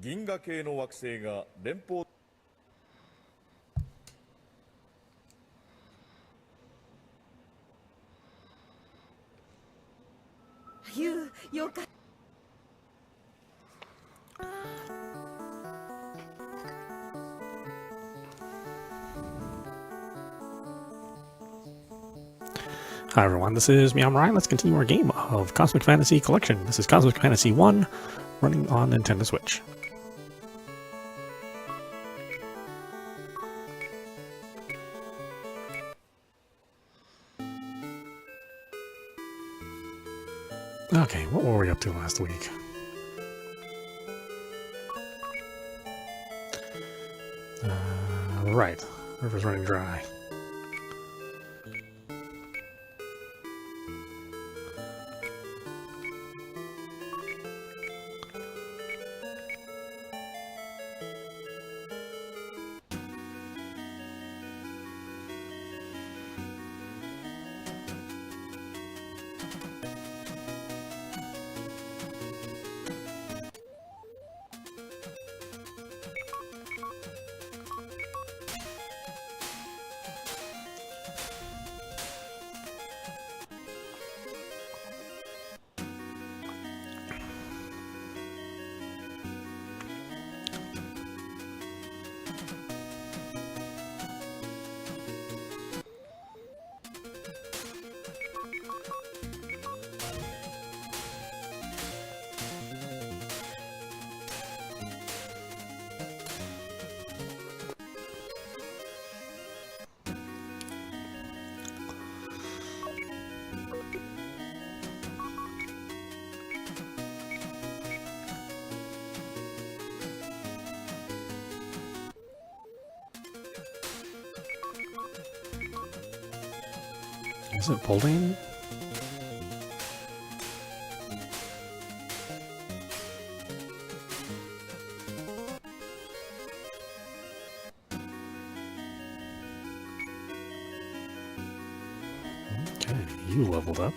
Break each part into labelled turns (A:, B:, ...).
A: 銀河系の惑星が連邦
B: よかった。
C: Hi everyone, this is meowmurai. Let's continue our game of Cosmic Fantasy Collection. This is Cosmic Fantasy 1, running on Nintendo Switch. Okay, what were we up to last week? Right, river's running dry. Is it Poldane? Okay, you leveled up.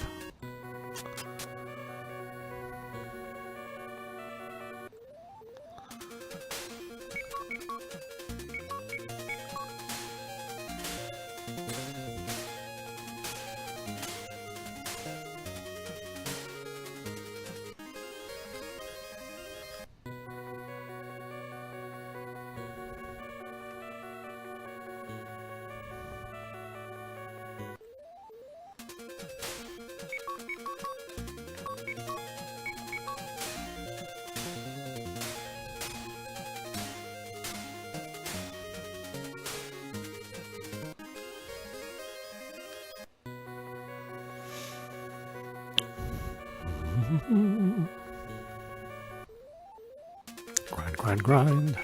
C: Grind, grind, grind.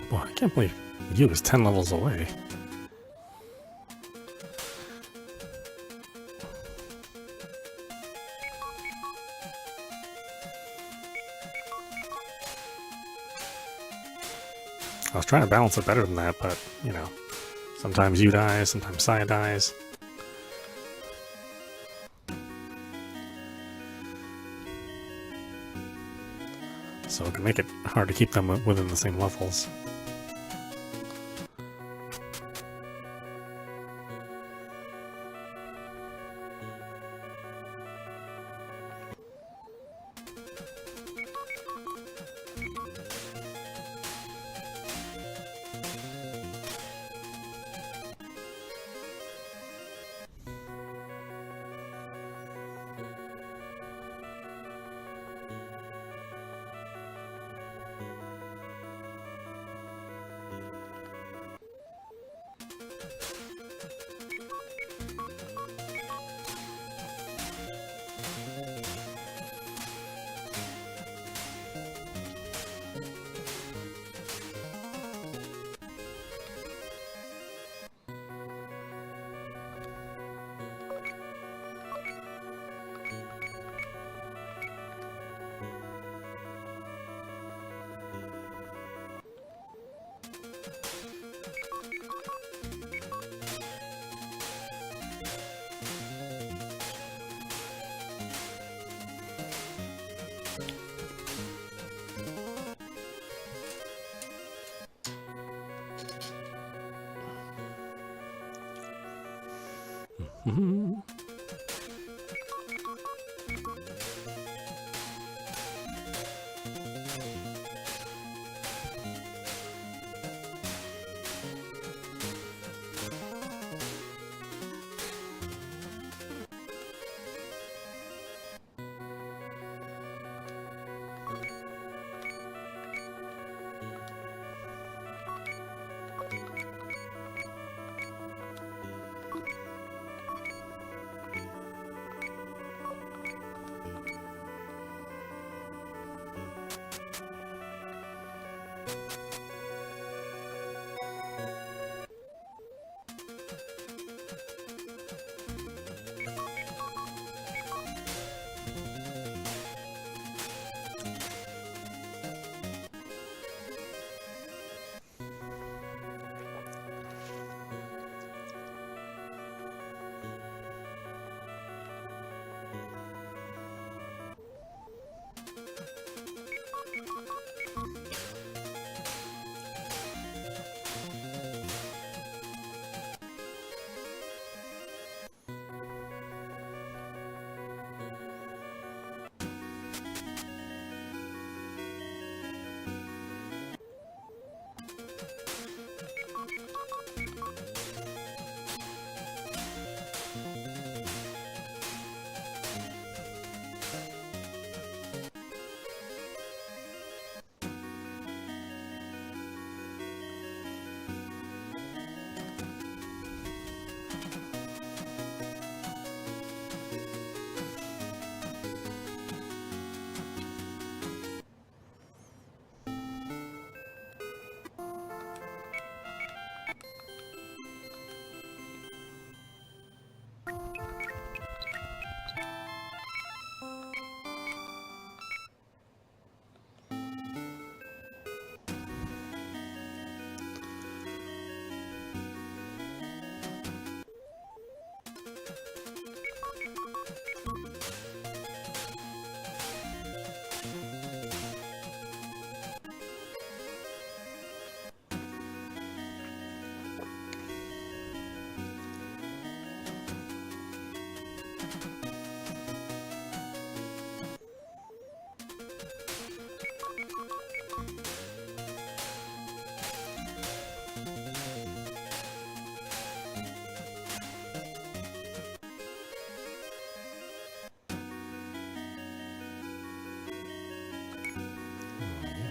C: Boy, I can't believe you is 10 levels away. I was trying to balance it better than that, but, you know, sometimes you die, sometimes Saya dies. So it can make it hard to keep them within the same levels. Mm-hmm.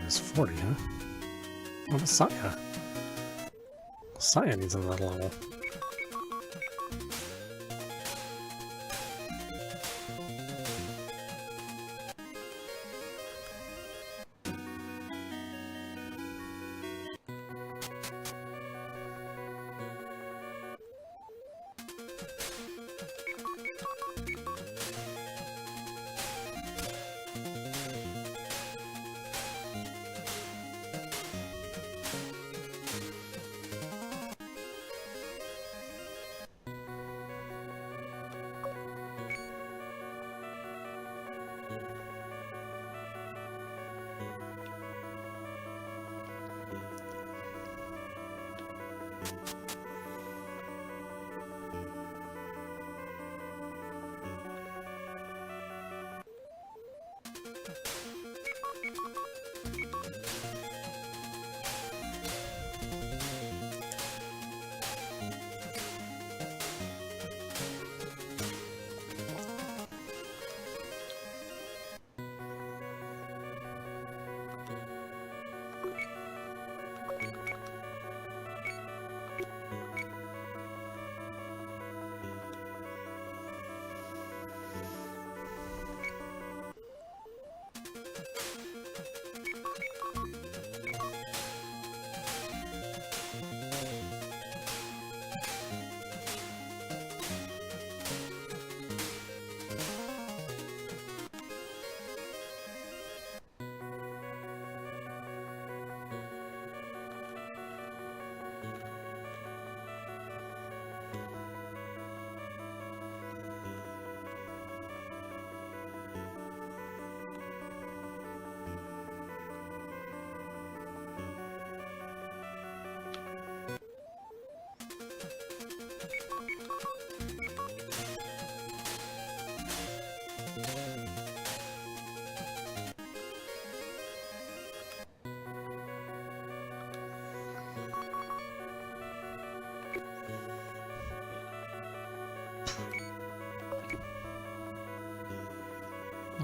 C: It's 40, huh? What about Saya? Saya needs another level.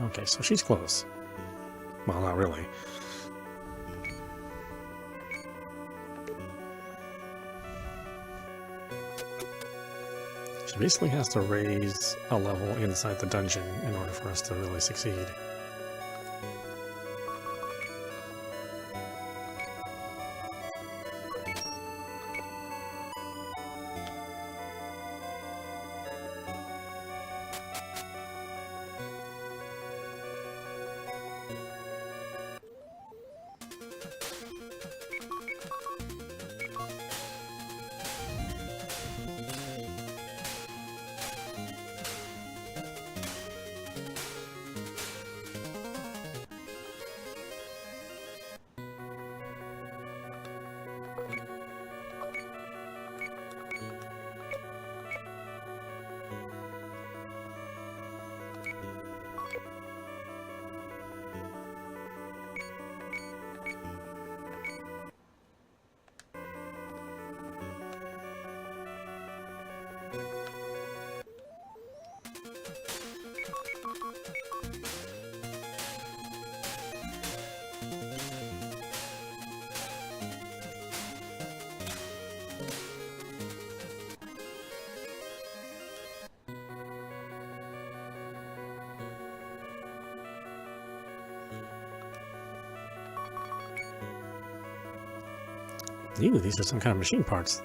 C: Okay, so she's close. Well, not really. She basically has to raise a level inside the dungeon in order for us to really succeed. Ew, these are some kind of machine parts.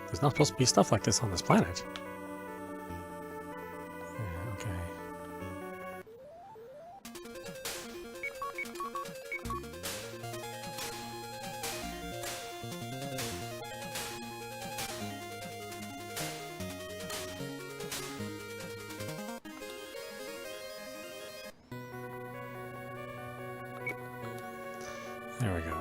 C: There's not supposed to be stuff like this on this planet. Yeah, okay. There we go.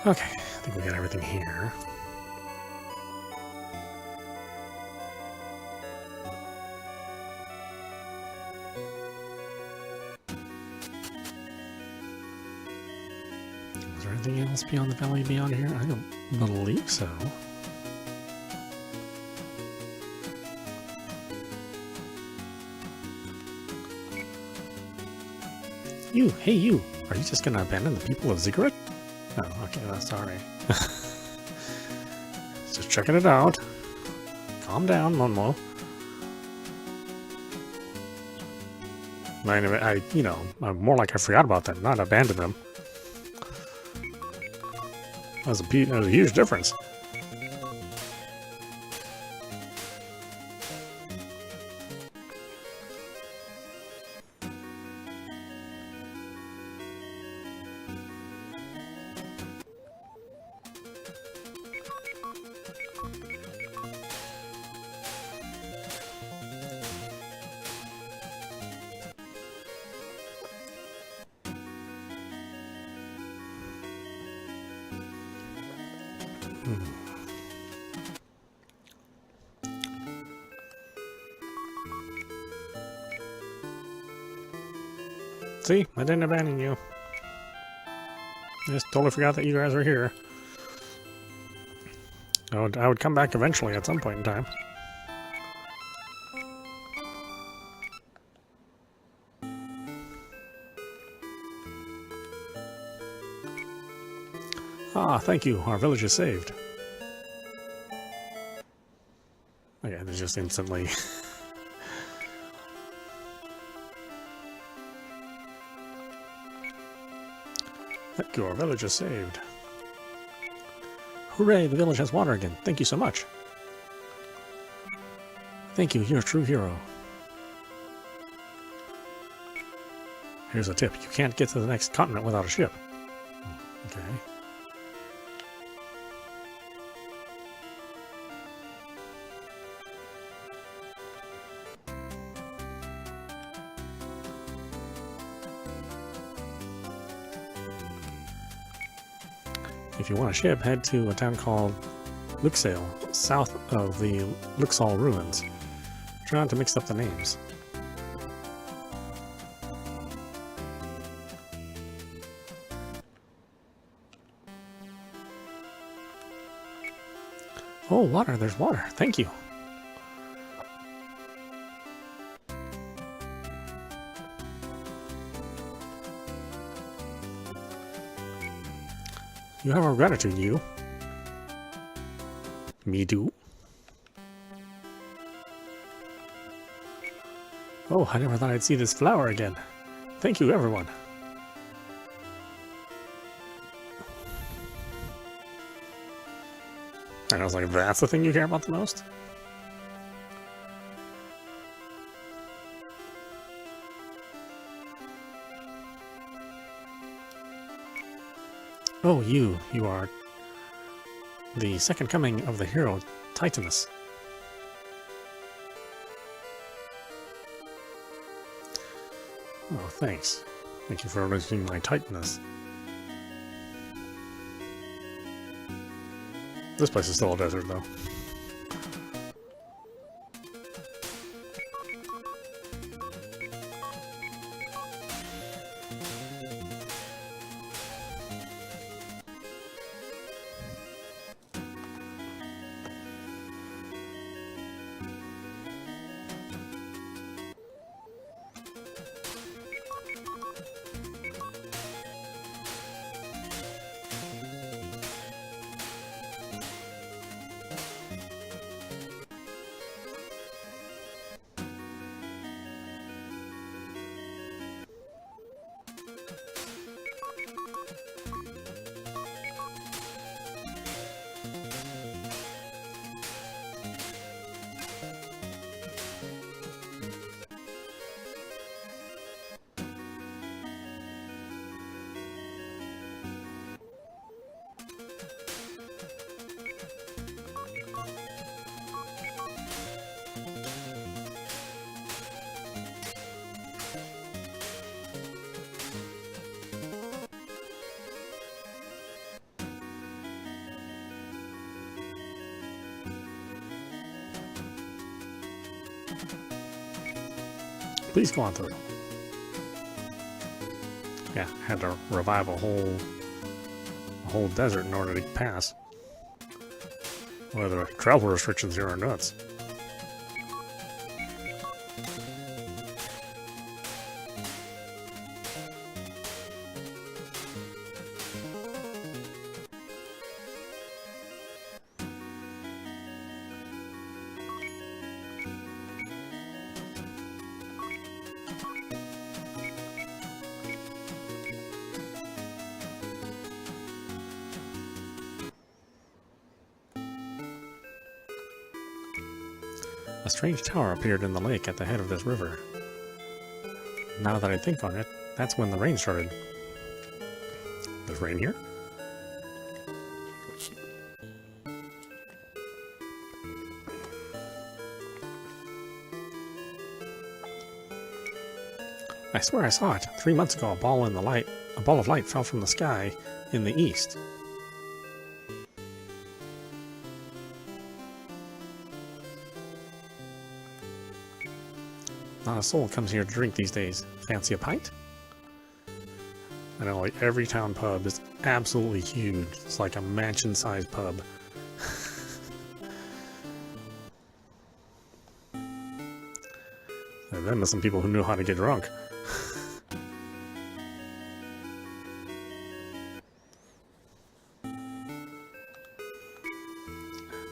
C: Okay, I think we got everything here. Is there anything else beyond the valley beyond here? I don't believe so. You, hey you, are you just gonna abandon the people of Ziggurat? Oh, okay, well, sorry. Just checking it out. Calm down, Monmo. I'm more like I forgot about them, not abandoned them. That was a huge difference. See, I didn't abandon you. I just totally forgot that you guys were here. I would come back eventually at some point in time. Ah, thank you. Our village is saved. Okay, there's just instantly... Thank you, our village is saved. Hooray, the village has water again. Thank you so much. Thank you, you're a true hero. Here's a tip. You can't get to the next continent without a ship. Okay. If you want a ship, head to a town called Luxale, south of the Luxal ruins. Try not to mix up the names. Oh, water, there's water. Thank you. You have our gratitude, you. Me too. Oh, I never thought I'd see this flower again. Thank you, everyone. And I was like, that's the thing you care about the most? Oh, you are the second coming of the hero, Titanus. Oh, thanks. Thank you for releasing my Titanus. This place is still a desert, though. Please go on through. Yeah, had to revive a whole desert in order to pass. Well, the travel restrictions here are nuts. A strange tower appeared in the lake at the head of this river. Now that I think on it, that's when the rain started. There's rain here? I swear I saw it. 3 months ago, a ball of light fell from the sky in the east. Not a soul comes here to drink these days. Fancy a pint? I know, like, every town pub is absolutely huge. It's like a mansion-sized pub. And then there's some people who knew how to get drunk.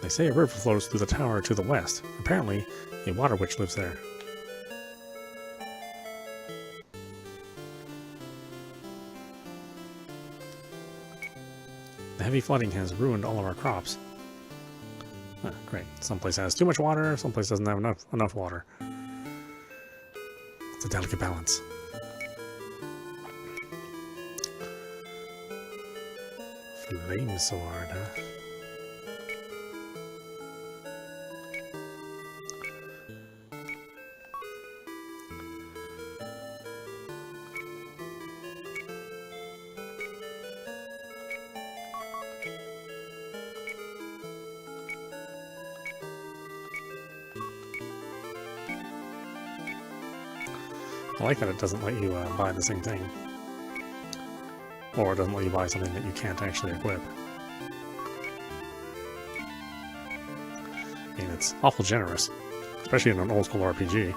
C: They say a river flows through the tower to the west. Apparently, a water witch lives there. The heavy flooding has ruined all of our crops. Ah, great. Someplace has too much water, someplace doesn't have enough water. It's a delicate balance. Flame sword, huh? I like that it doesn't let you buy the same thing. Or it doesn't let you buy something that you can't actually equip. I mean, it's awful generous. Especially in an old school RPG.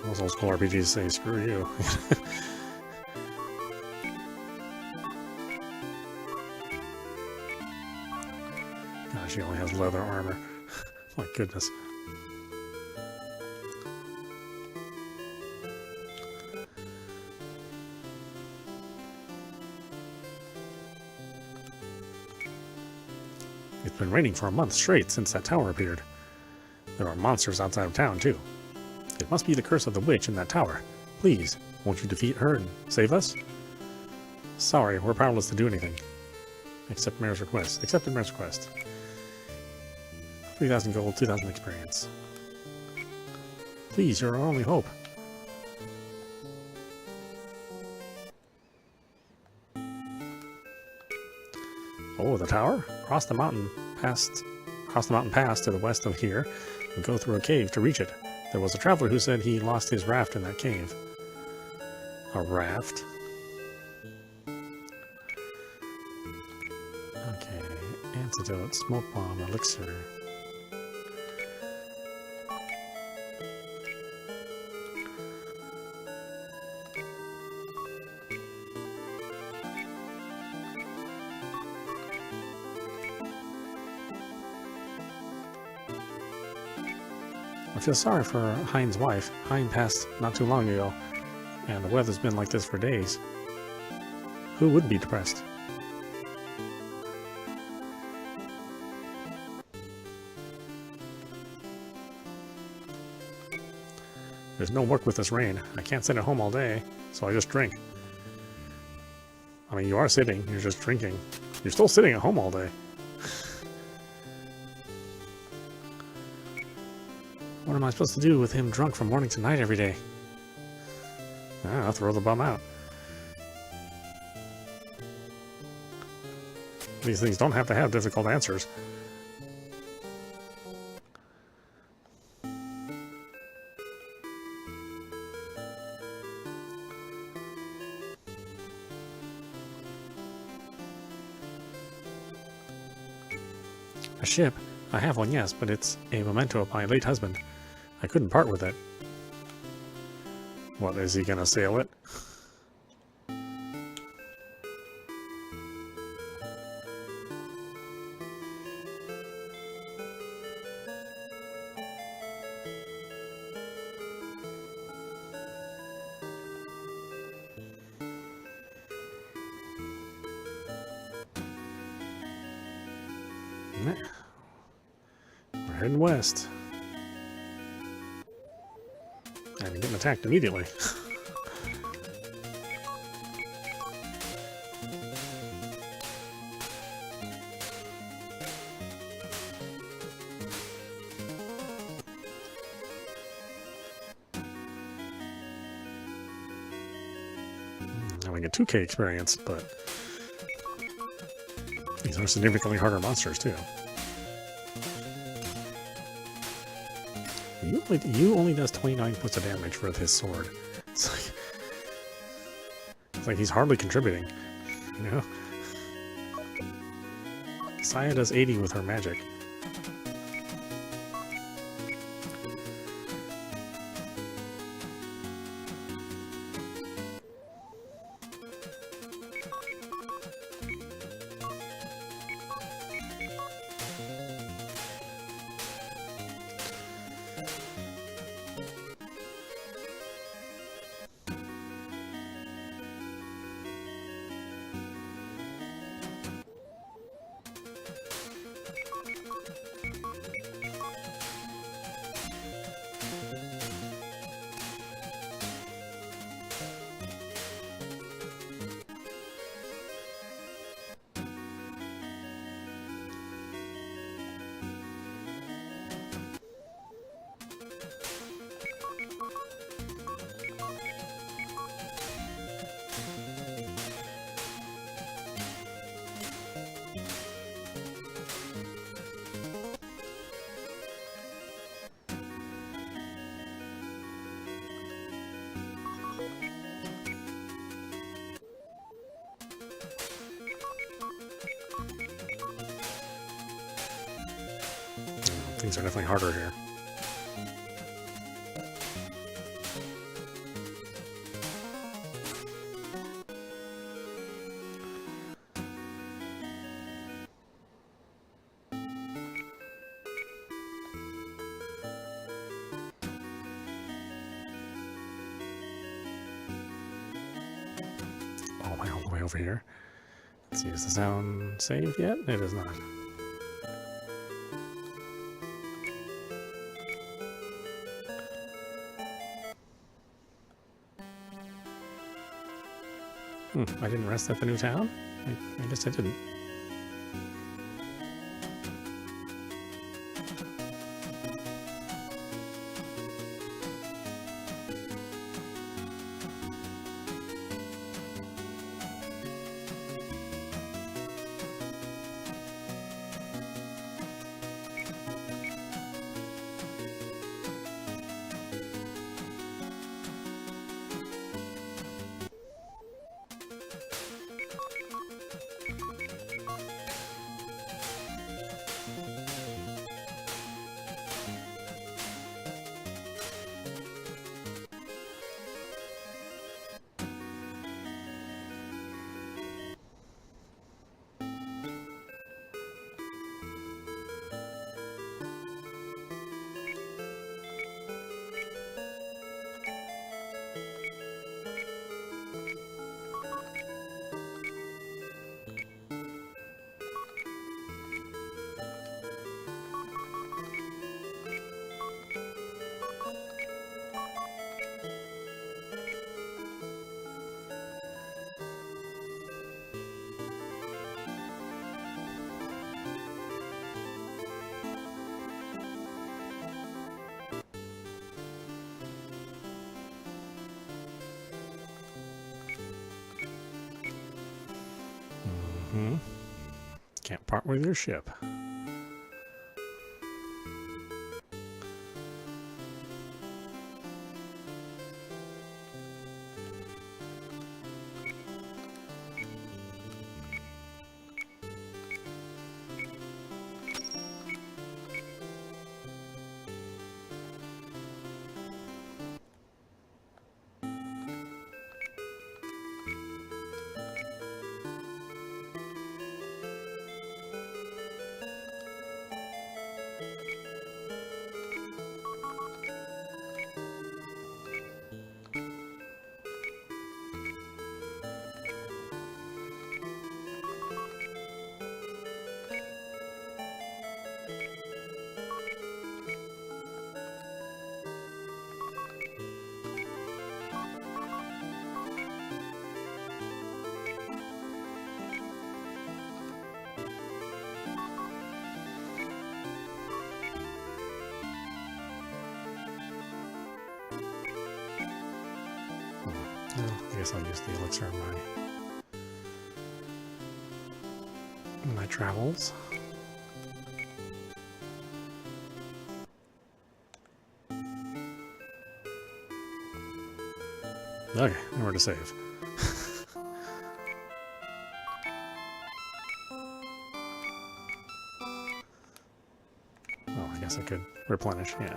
C: Most old school RPGs say, screw you. God, she only has leather armor. My goodness. It's been raining for a month straight since that tower appeared. There are monsters outside of town, too. It must be the curse of the witch in that tower. Please, won't you defeat her and save us? Sorry, we're powerless to do anything. Accept Mayor's request. Accepted Mayor's request. 3,000 gold, 2,000 experience. Please, you're our only hope. Oh, the tower? Cross the mountain pass to the west of here and go through a cave to reach it. There was a traveler who said he lost his raft in that cave. A raft? Okay. Antidote, smoke bomb, elixir. I feel sorry for Hein's wife. Hein passed not too long ago, and the weather's been like this for days. Who would be depressed? There's no work with this rain. I can't sit at home all day, so I just drink. I mean, you are sitting, you're just drinking. You're still sitting at home all day. What am I supposed to do with him drunk from morning to night every day? I'll throw the bum out. These things don't have to have difficult answers. A ship? I have one, yes, but it's a memento of my late husband. I couldn't part with it. What, is he gonna sail it? We're heading west. And getting attacked immediately. Now we get 2K experience, but these are significantly harder monsters too. You only does 29 points of damage with his sword. It's like he's hardly contributing, you know? Saya does 80 with her magic. Things are definitely harder here. Oh, am I all the way over here? Let's see, is the sound saved yet? It is not. I didn't rest at the new town? I guess I didn't. Can't part with your ship. I guess I'll use the elixir in my travels. Okay, nowhere to save. Oh, I guess I could replenish, yeah.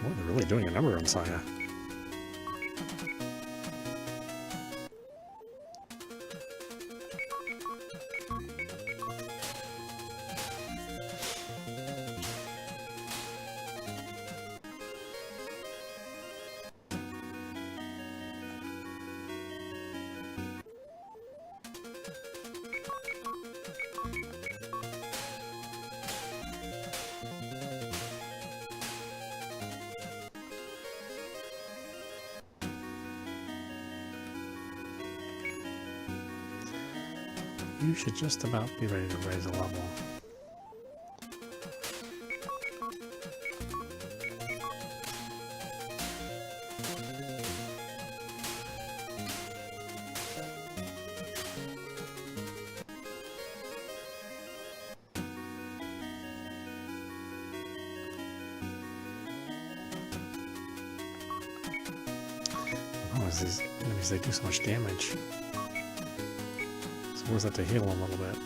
C: Boy, they're really doing a number on Saya. You should just about be ready to raise a level. Oh, these enemies, they do so much damage. So where's that to heal them a little bit?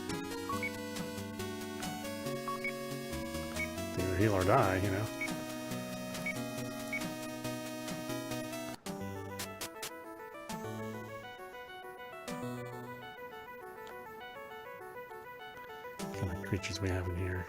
C: Either heal or die, you know? What kind of creatures we have in here?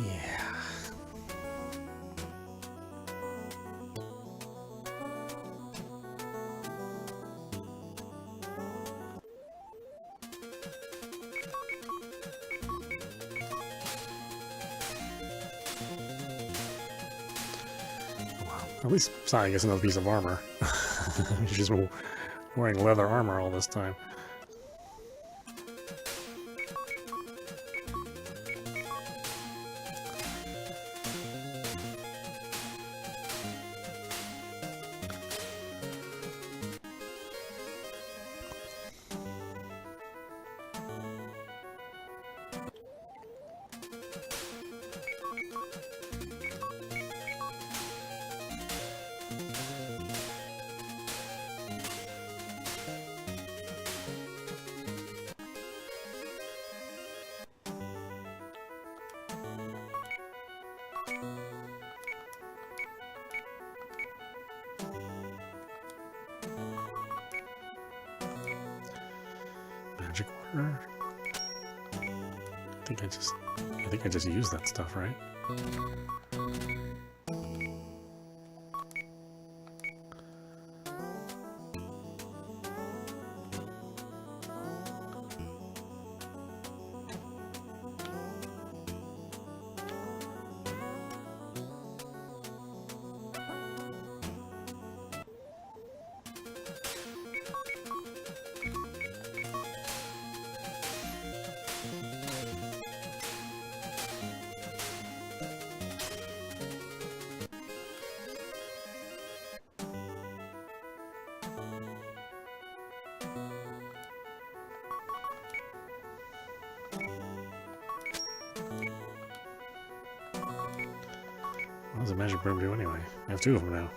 C: Yeah. Wow. At least Sonic gets another piece of armor. He's just wearing leather armor all this time. Magic water. I think I just used that stuff, right? What does a magic broom do anyway? I have two of them now.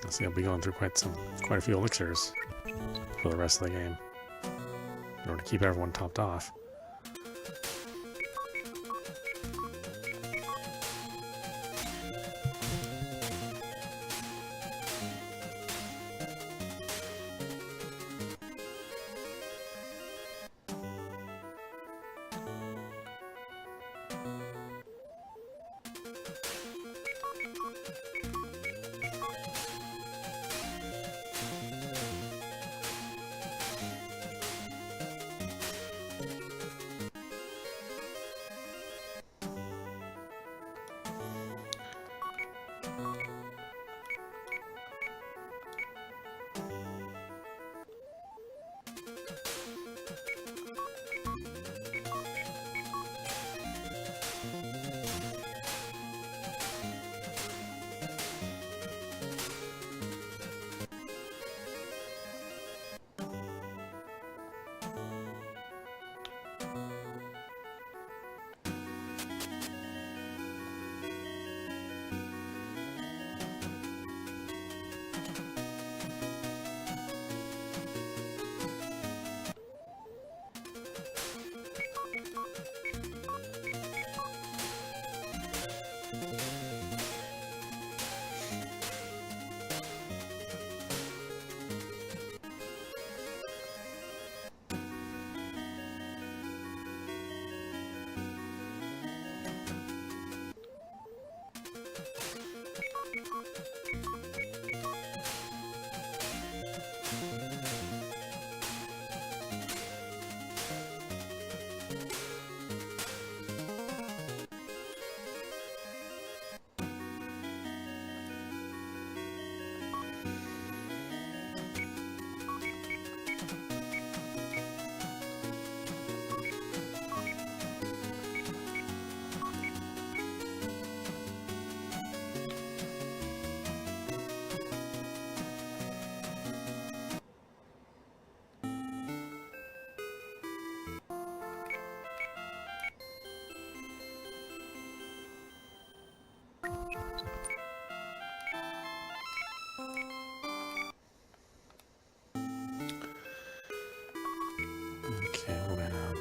C: I see I'll be going through quite a few elixirs for the rest of the game in order to keep everyone topped off.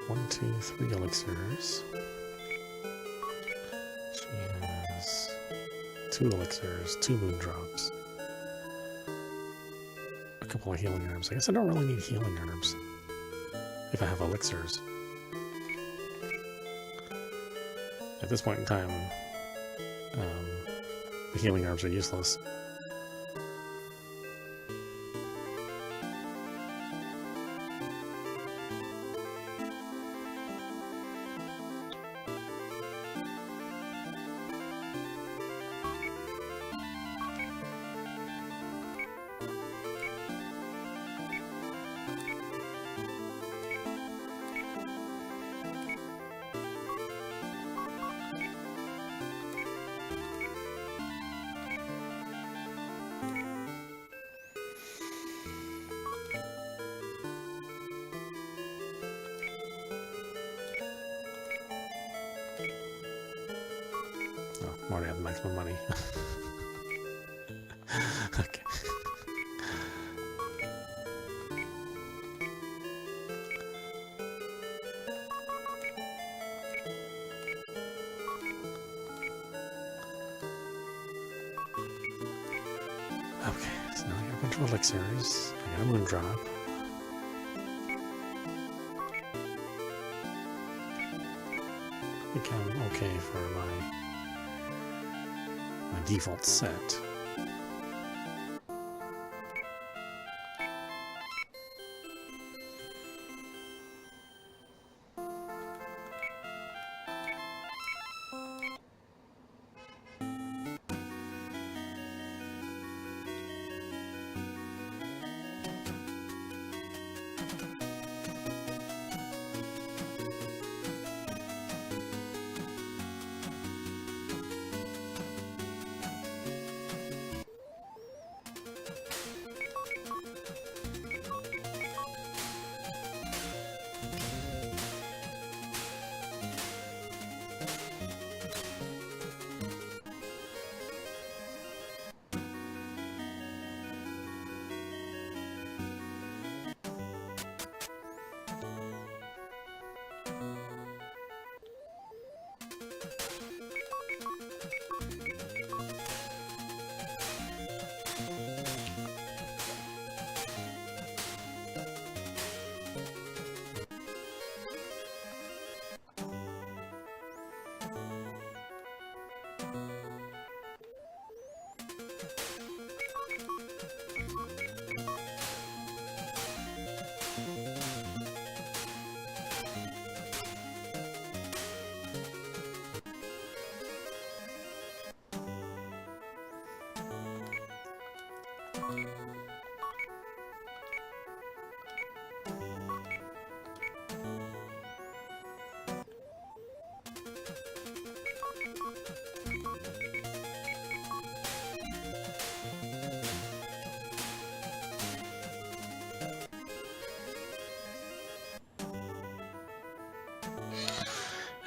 C: 1, 2, 3 elixirs. She has 2 elixirs, 2 moon drops. A couple of healing herbs. I guess I don't really need healing herbs if I have elixirs. At this point in time, the healing herbs are useless. Oh, I'm already have the maximum money. Okay. Okay, so now I got a bunch of elixirs. I got a moon drop. I think I'm okay for my default set.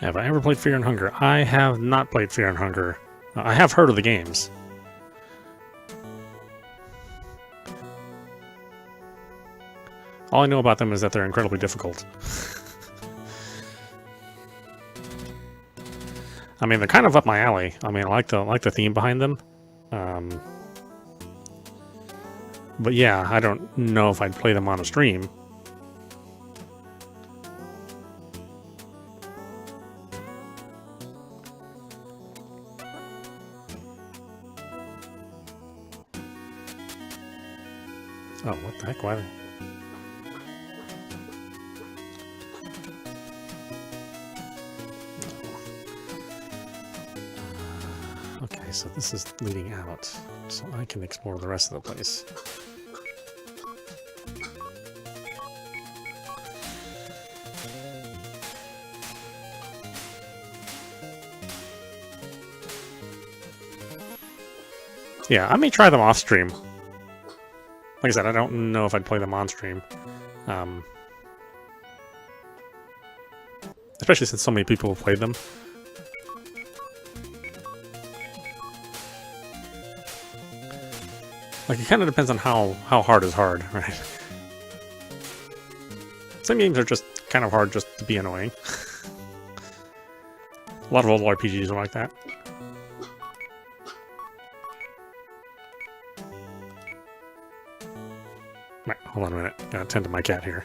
C: Have I ever played Fear and Hunger? I have not played Fear and Hunger. I have heard of the games. All I know about them is that they're incredibly difficult. I mean, they're kind of up my alley. I mean, I like the theme behind them. But yeah, I don't know if I'd play them on a stream. Oh, what the heck? Why? Okay, so this is leading out, so I can explore the rest of the place. Yeah, I may try them off stream. Like I said, I don't know if I'd play them on stream. Especially since so many people have played them. Like, it kind of depends on how hard is hard, right? Some games are just kind of hard just to be annoying. A lot of old RPGs are like that. Right, hold on a minute. Gotta tend to my cat here.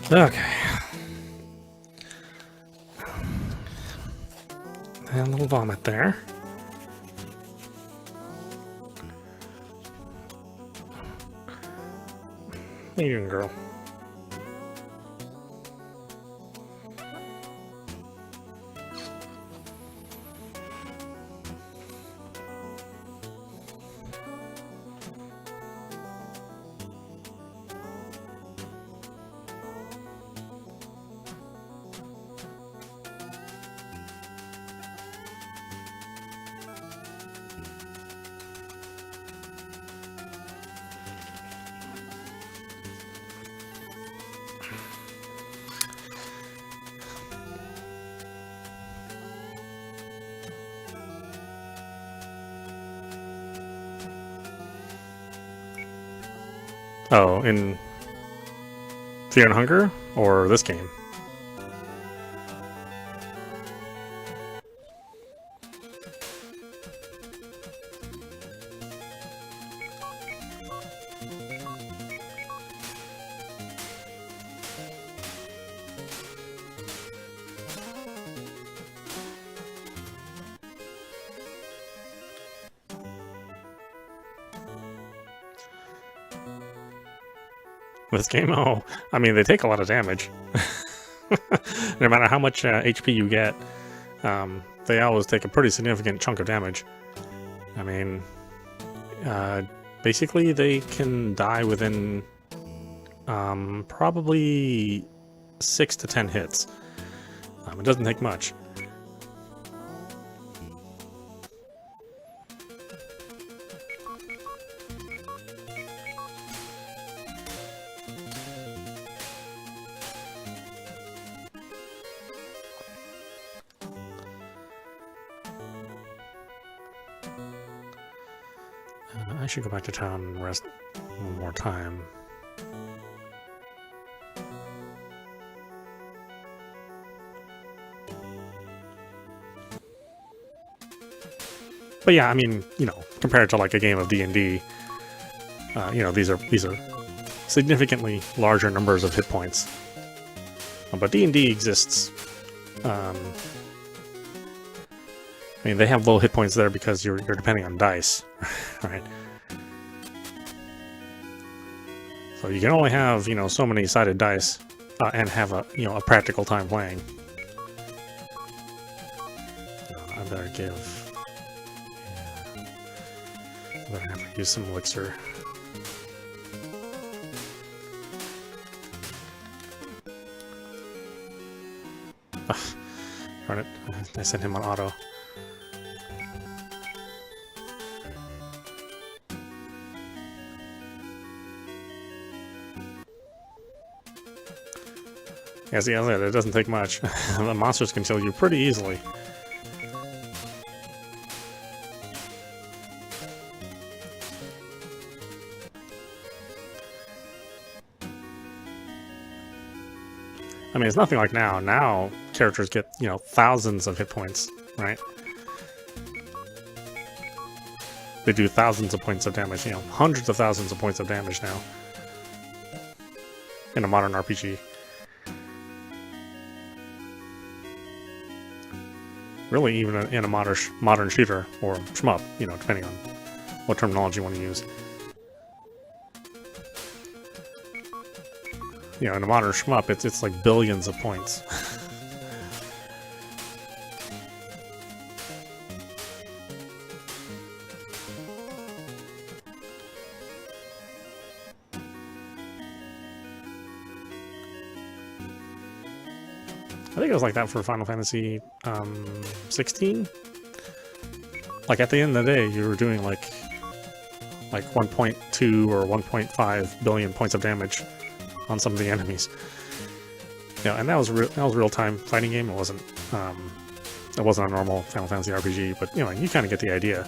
C: Okay. And a little vomit there. What are you doing, girl? Oh, in Fear and Hunger? Or this game? This game, oh, I mean, they take a lot of damage. No matter how much HP you get, they always take a pretty significant chunk of damage. I mean, basically they can die within probably 6 to 10 hits. It doesn't take much. I should go back to town and rest one more time. But yeah, I mean, you know, compared to like a game of D&D, you know, these are significantly larger numbers of hit points. But D&D exists. I mean, they have low hit points there because you're depending on dice, right? So you can only have, you know, so many sided dice and have a, you know, a practical time playing. I better give. Yeah. I better have to use some elixir. Darn it! I sent him on auto. Yeah, see, as I said, it doesn't take much. The monsters can kill you pretty easily. I mean, it's nothing like now. Now, characters get, you know, thousands of hit points, right? They do thousands of points of damage, you know, hundreds of thousands of points of damage now. In a modern RPG. Really, even in a modern shooter, or shmup, you know, depending on what terminology you want to use. You know, in a modern shmup, it's like billions of points. I think it was like that for Final Fantasy 16. Like at the end of the day, you were doing like 1.2 or 1.5 billion points of damage on some of the enemies. Yeah, and that was real-time fighting game. It wasn't a normal Final Fantasy RPG, but you know, you kind of get the idea.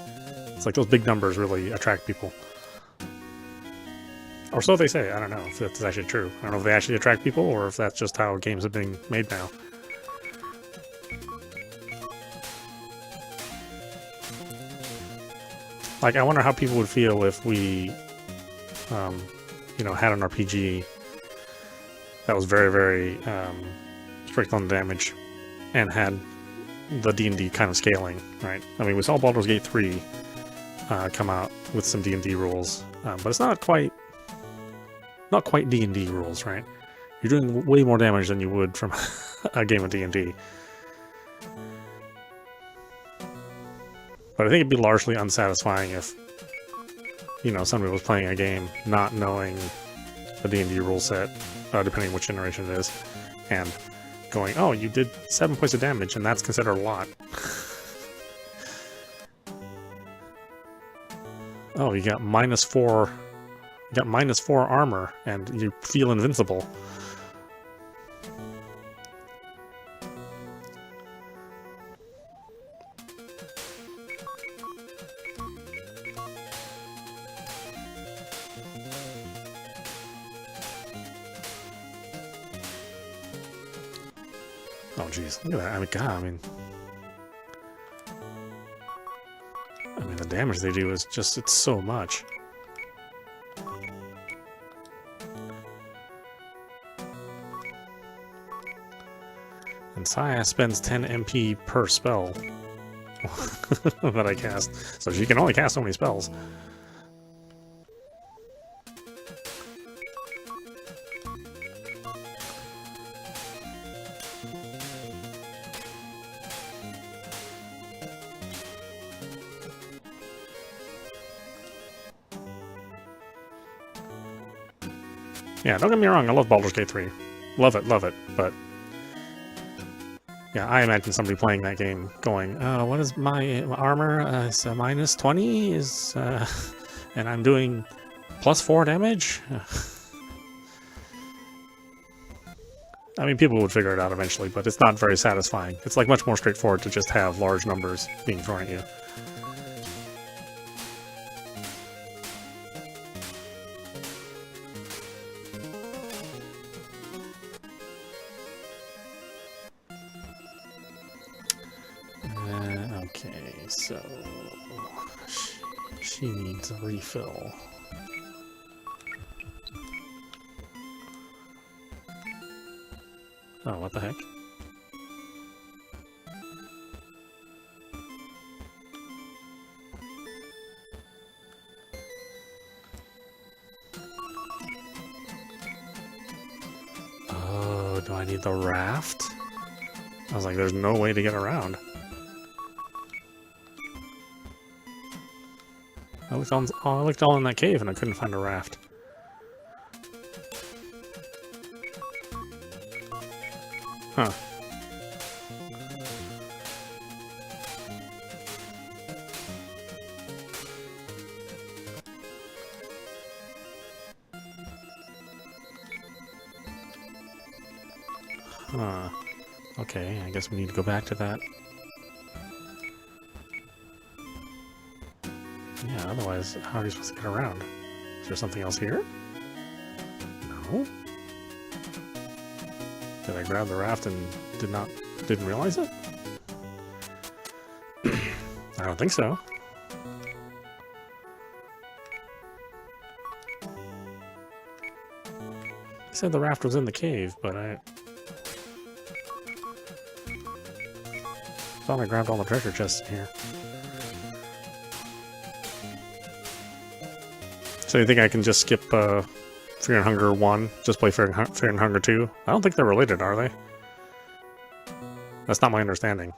C: It's like those big numbers really attract people. Or so they say. I don't know if that's actually true. I don't know if they actually attract people or if that's just how games are being made now. Like, I wonder how people would feel if we, you know, had an RPG that was very, very strict on damage and had the D&D kind of scaling, right? I mean, we saw Baldur's Gate 3 come out with some D&D rules, but it's not quite D&D rules, right? You're doing way more damage than you would from a game of D&D. But I think it'd be largely unsatisfying if, you know, somebody was playing a game not knowing the D&D rule set, depending on which generation it is, and going, oh, you did 7 points of damage, and that's considered a lot. Oh, you got -4. You got -4 armor, and you feel invincible. Oh, jeez, look at that. I mean, God, I mean, the damage they do is just, it's so much. And Saya spends 10 MP per spell that I cast, so she can only cast so many spells. Yeah, don't get me wrong, I love Baldur's Gate 3. Love it, but... Yeah, I imagine somebody playing that game going, what is my armor? It's a minus 20? And I'm doing plus 4 damage? I mean, people would figure it out eventually, but it's not very satisfying. It's like much more straightforward to just have large numbers being thrown at you. Okay, so she needs a refill. Oh, what the heck? Oh, do I need the raft? I was like, there's no way to get around. I looked all in that cave and I couldn't find a raft. Huh. Huh. Okay, I guess we need to go back to that. Yeah, otherwise, how are you supposed to get around? Is there something else here? No? Did I grab the raft and didn't realize it? I don't think so. I said the raft was in the cave, but I thought I grabbed all the treasure chests in here. So you think I can just skip Fear and Hunger 1, just play Fear and Hunger 2? I don't think they're related, are they? That's not my understanding.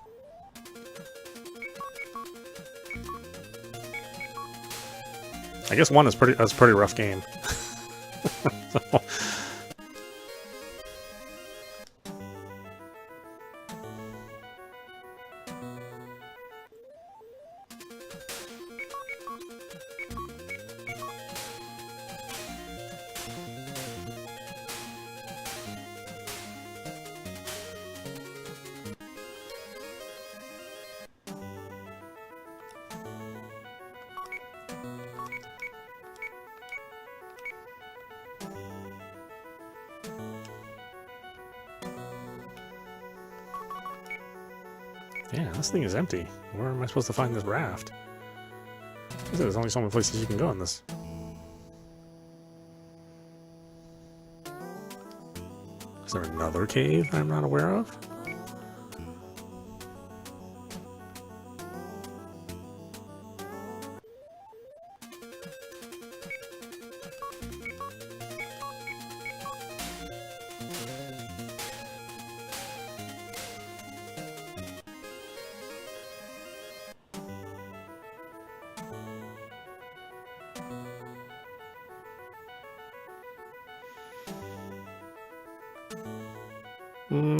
C: I guess 1 is that's a pretty rough game. So. Yeah, this thing is empty. Where am I supposed to find this raft? There's only so many places you can go in this. Is there another cave I'm not aware of?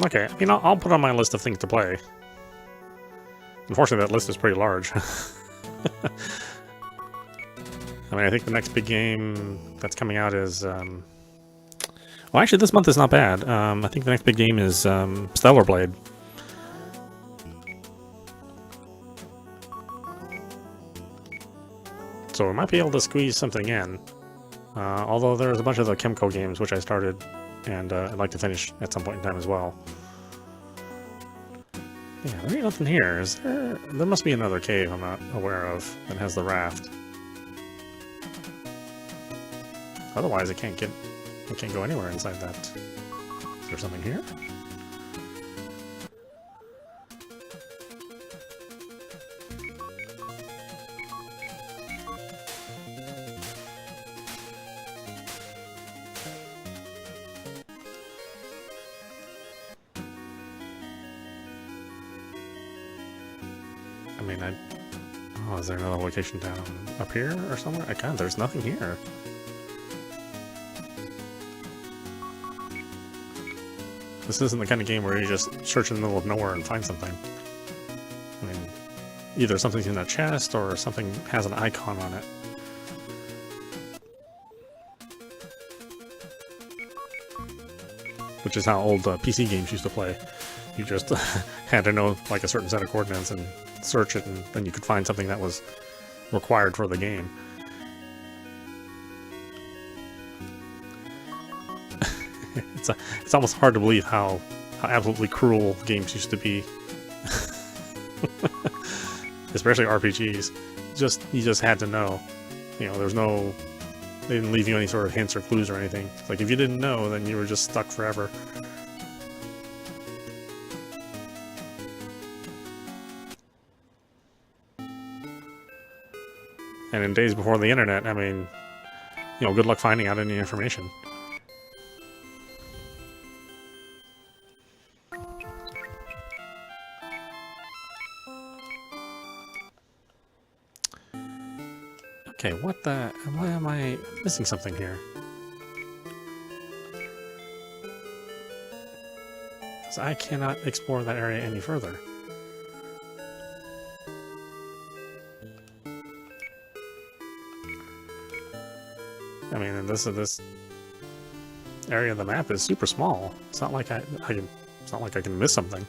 C: Okay, I mean, I'll put on my list of things to play. Unfortunately, that list is pretty large. I mean, I think the next big game that's coming out is... Well, actually, this month is not bad. I think the next big game is Stellar Blade. So we might be able to squeeze something in. Although there's a bunch of the Kemco games, which I started, and I'd like to finish at some point in time as well. Yeah, there ain't nothing here. Is there? There must be another cave I'm not aware of that has the raft. Otherwise, I can't go anywhere inside that. Is there something here? I mean, oh, is there another location down up here or somewhere? There's nothing here. This isn't the kind of game where you just search in the middle of nowhere and find something. I mean, either something's in a chest or something has an icon on it. Which is how old PC games used to play. You just had to know like a certain set of coordinates and search it, and then you could find something that was required for the game. It's almost hard to believe how absolutely cruel games used to be. Especially RPGs. You just had to know. You know, they didn't leave you any sort of hints or clues or anything. It's like if you didn't know, then you were just stuck forever. And in days before the internet, I mean, you know, good luck finding out any information. Okay, why am I missing something here? Because I cannot explore that area any further. I mean, and this area of the map is super small. It's not like it's not like I can miss something.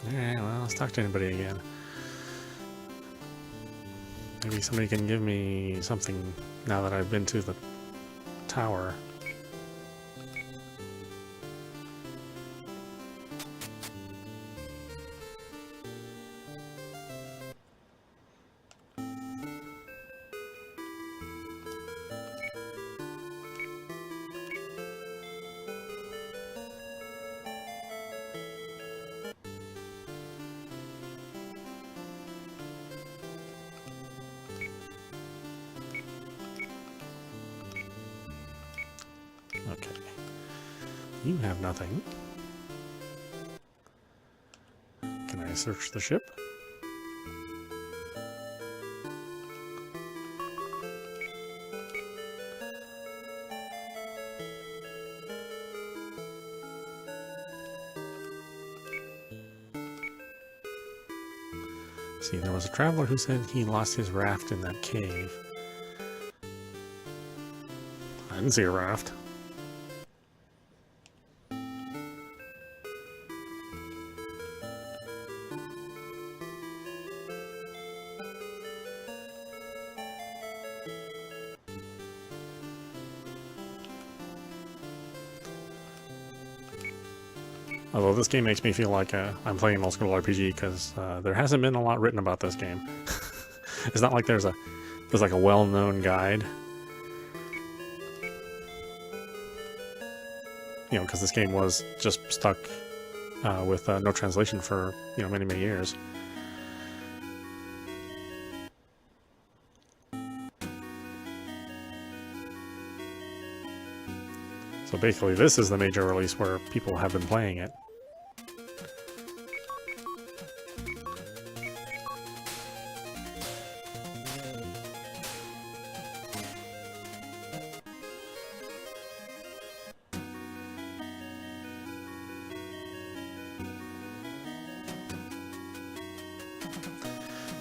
C: Alright, well, let's talk to anybody again. Maybe somebody can give me something now that I've been to the tower. Okay. You have nothing. Can I search the ship? See, there was a traveler who said he lost his raft in that cave. I didn't see a raft. Although this game makes me feel like I'm playing an old school RPG because there hasn't been a lot written about this game. It's not like there's like a well-known guide. You know, because this game was just stuck with no translation for, you know, many years. So basically, this is the major release where people have been playing it.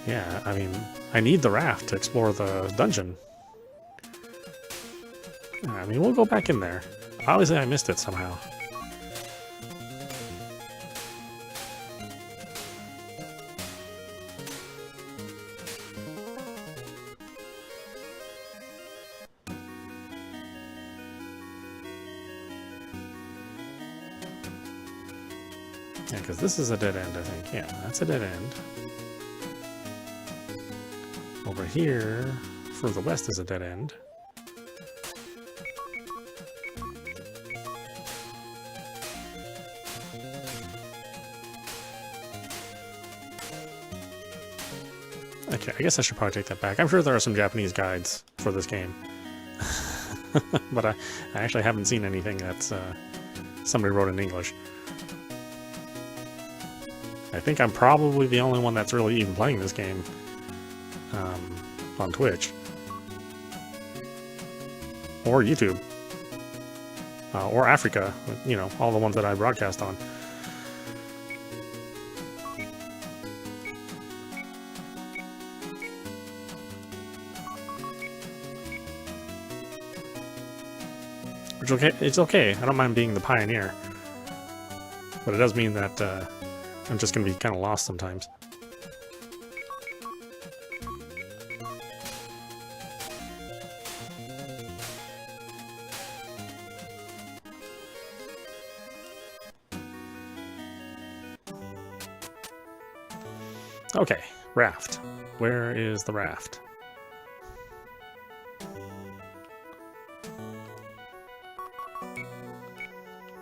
C: Yeah, I mean, I need the raft to explore the dungeon. I mean, we'll go back in there. Obviously, I missed it somehow. Yeah, because this is a dead end, I think. Yeah, that's a dead end. Over here, further west is a dead end. Okay, I guess I should probably take that back. I'm sure there are some Japanese guides for this game. but I actually haven't seen anything that's somebody wrote in English. I think I'm probably the only one that's really even playing this game on Twitch or YouTube or Africa, you know, all the ones that I broadcast on. Which okay, it's okay. I don't mind being the pioneer, but it does mean that I'm just going to be kind of lost sometimes. Okay, raft. Where is the raft?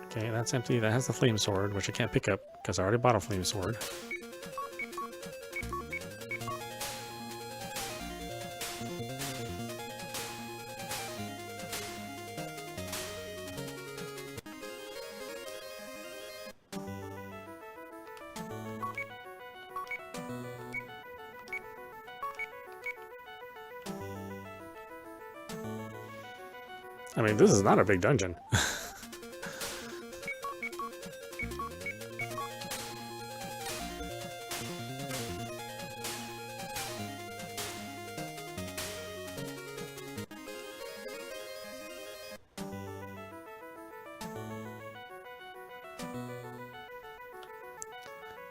C: Okay, that's empty. That has the flame sword, which I can't pick up because I already bought a flame sword. I mean, this is not a big dungeon.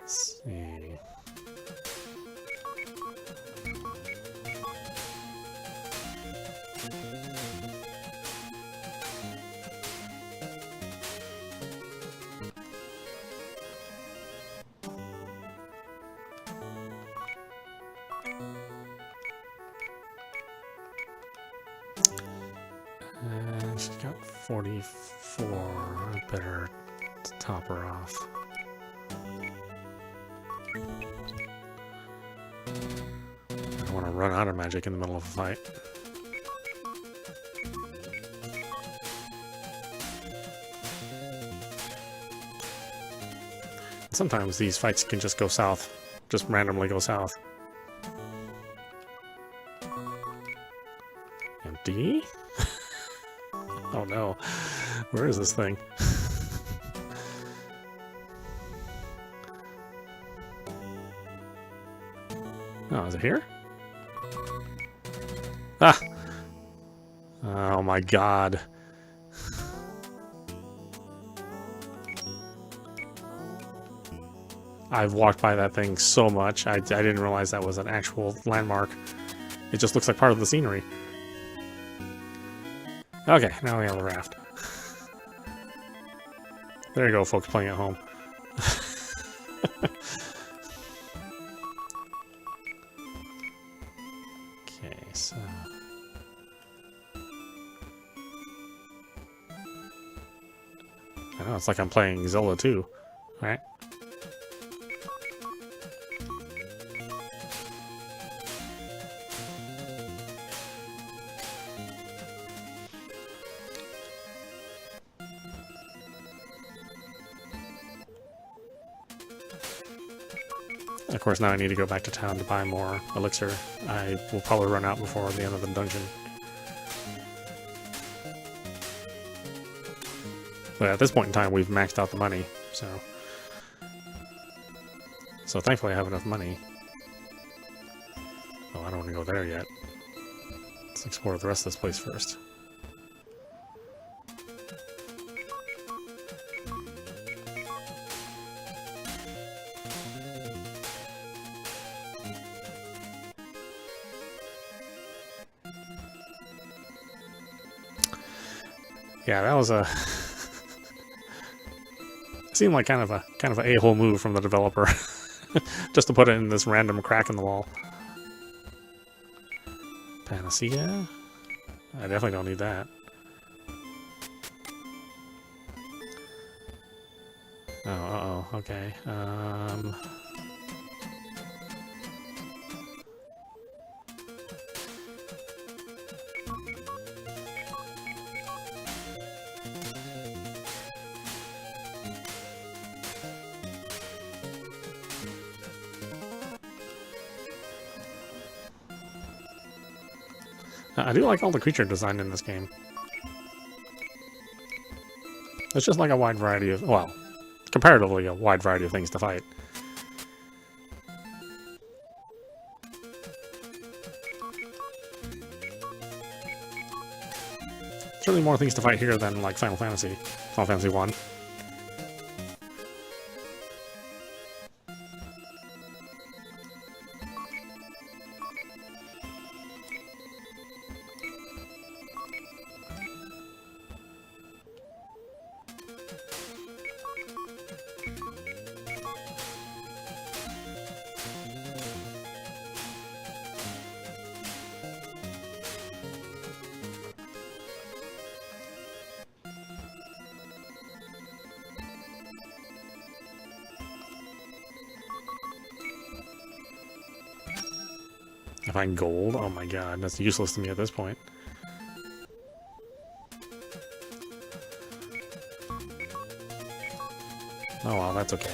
C: Let's see. She's got 44. I better top her off. I don't want to run out of magic in the middle of a fight. Sometimes these fights can just go south, just randomly go south. Empty? Oh no, where is this thing? Oh, is it here? Ah! Oh my god. I've walked by that thing so much, I didn't realize that was an actual landmark. It just looks like part of the scenery. Okay, now we have a raft. There you go, folks playing at home. Okay, so... I know, it's like I'm playing Zelda 2, right? Of course, now I need to go back to town to buy more elixir. I will probably run out before the end of the dungeon. But at this point in time, we've maxed out the money, so... So thankfully I have enough money. Oh, I don't want to go there yet. Let's explore the rest of this place first. Yeah, that was a seemed like kind of a a-hole move from the developer, just to put it in this random crack in the wall. Panacea? I definitely don't need that. Oh, uh-oh, okay. I do like all the creature design in this game. It's just like a wide variety of, well, comparatively a wide variety of things to fight. Certainly more things to fight here than like Final Fantasy 1. If I gold, oh my god, that's useless to me at this point. Oh well, that's okay.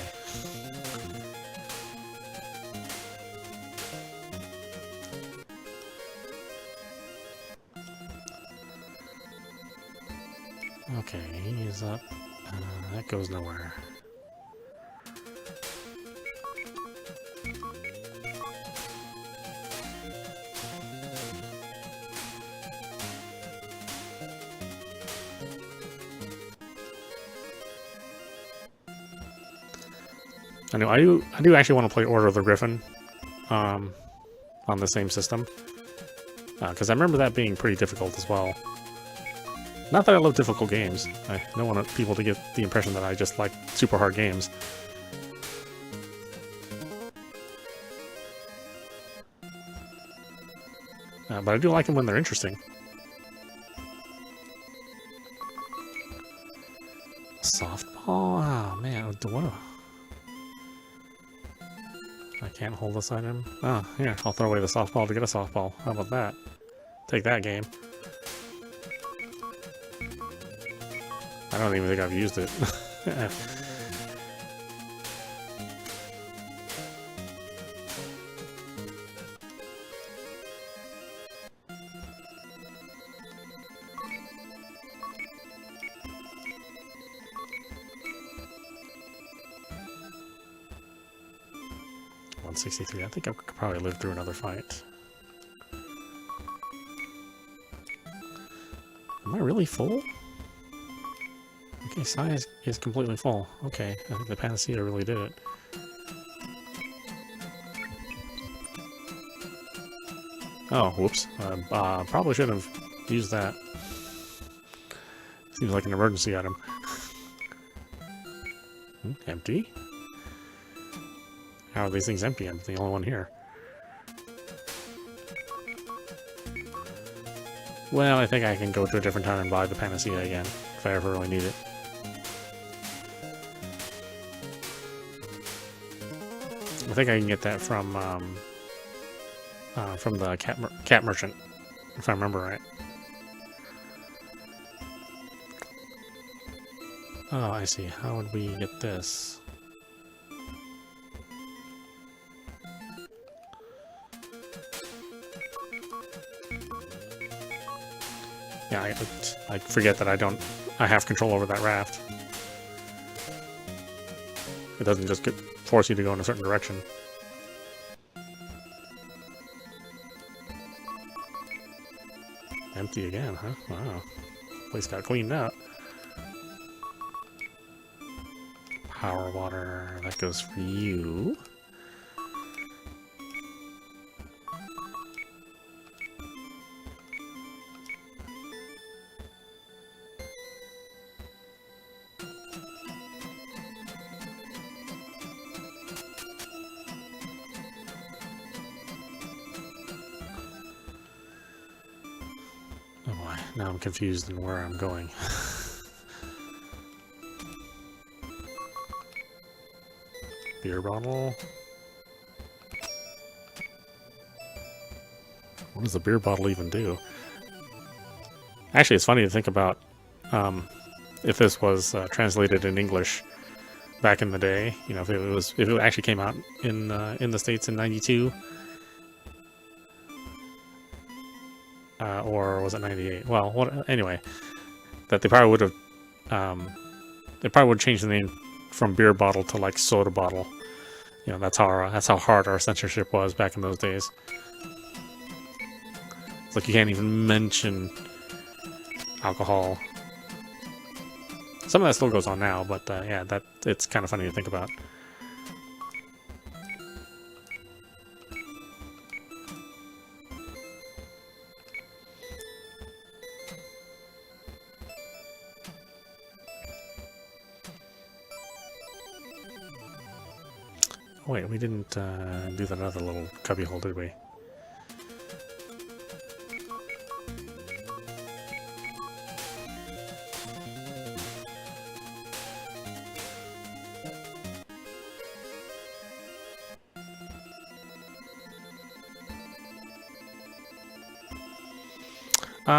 C: Okay, he's up. That goes nowhere. I do actually want to play Order of the Griffin on the same system, because I remember that being pretty difficult as well. Not that I love difficult games. I don't want people to get the impression that I just like super hard games. But I do like them when they're interesting. Softball? Oh man, what? I can't hold this item. Oh, here, I'll throw away the softball to get a softball. How about that? Take that, game. I don't even think I've used it. $163. I think I could probably live through another fight. Am I really full? Okay, Sai is completely full. Okay, I think the Panacea really did it. Oh, whoops. Probably shouldn't have used that. Seems like an emergency item. Empty? How are these things empty? I'm the only one here. Well, I think I can go to a different town and buy the Panacea again, if I ever really need it. I think I can get that from the cat merchant, if I remember right. Oh, I see. How would we get this? Yeah, I forget that I have control over that raft. It doesn't just force you to go in a certain direction. Empty again, huh? Wow. Place got cleaned up. Power water, that goes for you. Oh boy, now I'm confused in where I'm going. Beer bottle. What does the beer bottle even do? Actually, it's funny to think about if this was translated in English back in the day. You know, if it actually came out in the States in '92. or was it 98? Well, what, anyway, that they probably would have, changed the name from beer bottle to like soda bottle. You know, that's how hard our censorship was back in those days. It's like you can't even mention alcohol. Some of that still goes on now, but yeah, it's kind of funny to think about. Wait, we didn't do that other little cubby hole, did we?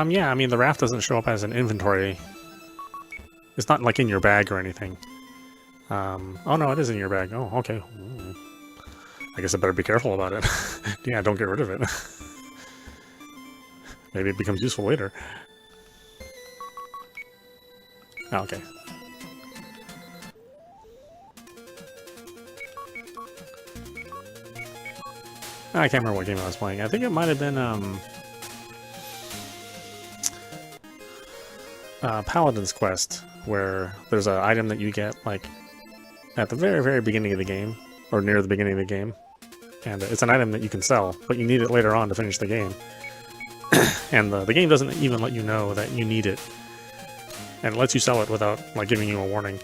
C: Yeah, I mean, the raft doesn't show up as an inventory. It's not like in your bag or anything. Oh no, it is in your bag. Oh, okay. I guess I better be careful about it. Yeah, don't get rid of it. Maybe it becomes useful later. Oh, okay. I can't remember what game I was playing. I think it might have been Paladin's Quest, where there's an item that you get like at the very, very beginning of the game, or near the beginning of the game, and it's an item that you can sell, but you need it later on to finish the game. And the game doesn't even let you know that you need it, and it lets you sell it without like giving you a warning.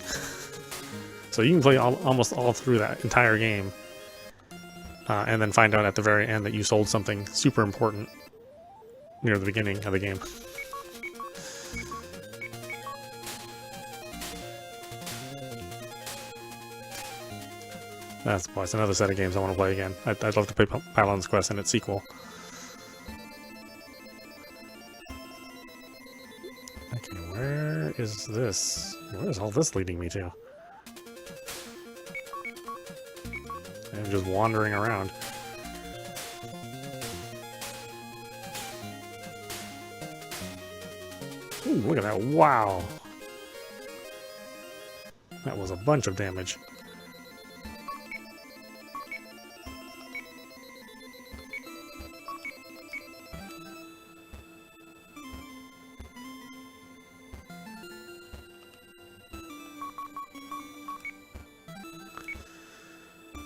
C: So you can play almost all through that entire game, and then find out at the very end that you sold something super important near the beginning of the game. That's another set of games I want to play again. I'd love to play Paladin's Quest and its sequel. Okay, where is this? Where is all this leading me to? I'm just wandering around. Ooh, look at that. Wow. That was a bunch of damage.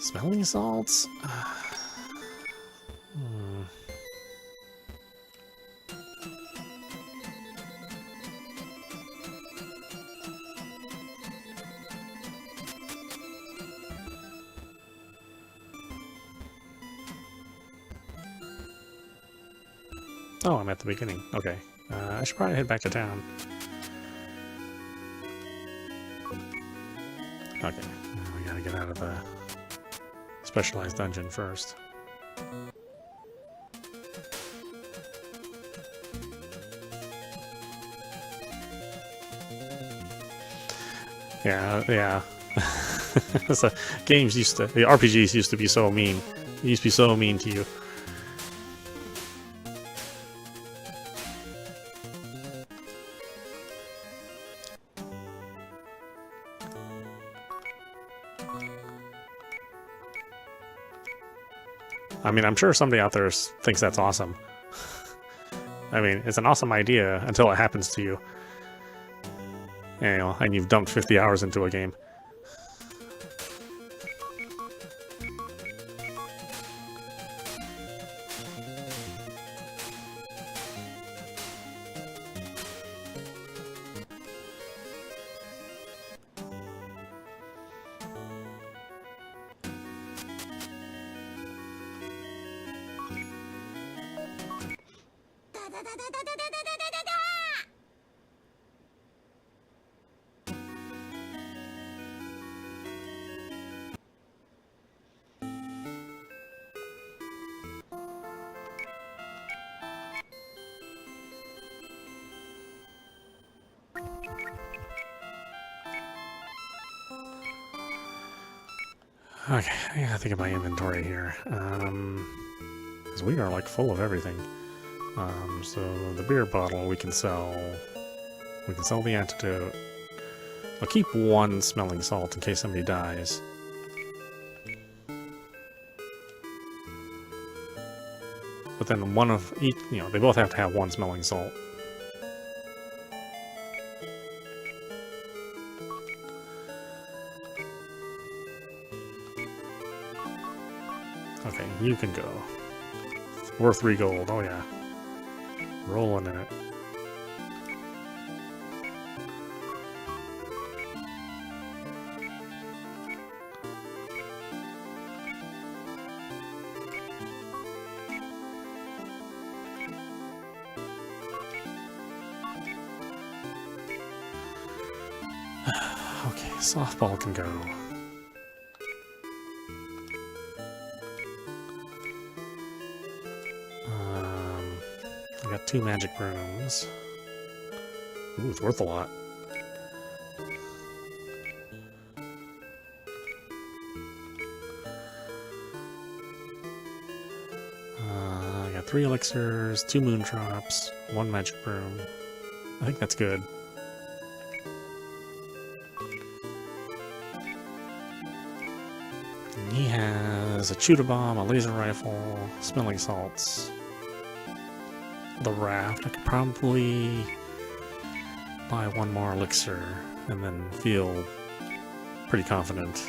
C: Smelling salts? Oh, I'm at the beginning. Okay. I should probably head back to town. Okay. We gotta get out of the specialized dungeon first. Yeah. So, the RPGs used to be so mean. They used to be so mean to you. I mean, I'm sure somebody out there thinks that's awesome. I mean, it's an awesome idea until it happens to you. And you've dumped 50 hours into a game. Okay, I gotta think of my inventory here. Because we are like full of everything. So the beer bottle we can sell. We can sell the antidote. I'll keep one smelling salt in case somebody dies. But then one of each, they both have to have one smelling salt. Okay, you can go. Worth 3 gold, oh yeah. Rolling in it. Okay, softball can go. I got 2 magic brooms. Ooh, it's worth a lot. I got 3 elixirs, 2 moon drops, 1 magic broom. I think that's good. And he has a chewda bomb, a laser rifle, smelling salts. The raft. I could probably buy 1 more elixir and then feel pretty confident.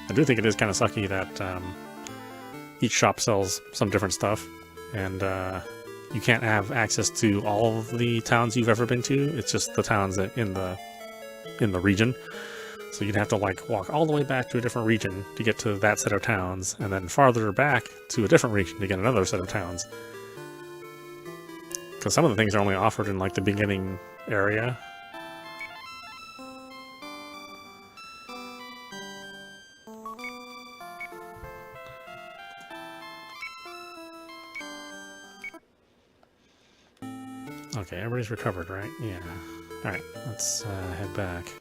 C: I do think it is kind of sucky that each shop sells some different stuff, and you can't have access to all of the towns you've ever been to. It's just the towns that in the region. So you'd have to like walk all the way back to a different region to get to that set of towns, and then farther back to a different region to get another set of towns. Because some of the things are only offered in like the beginning area. Okay, everybody's recovered, right? Yeah. Alright, let's head back.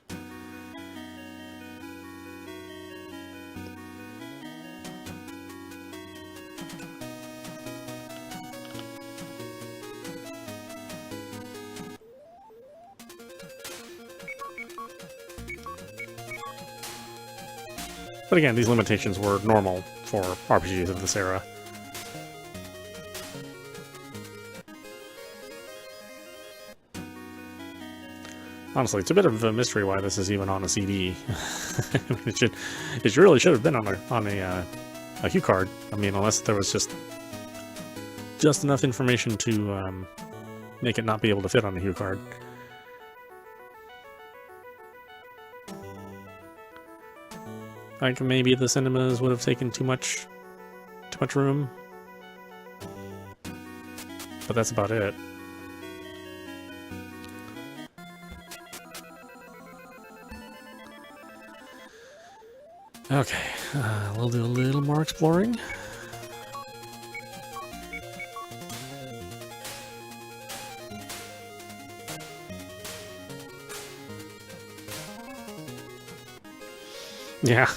C: But again, these limitations were normal for RPGs of this era. Honestly, it's a bit of a mystery why this is even on a CD. I mean, it really should have been on a Hue card. I mean, unless there was just enough information to make it not be able to fit on a Hue card. Like maybe the cinemas would have taken too much room, but that's about it. Okay, we'll do a little more exploring. Yeah.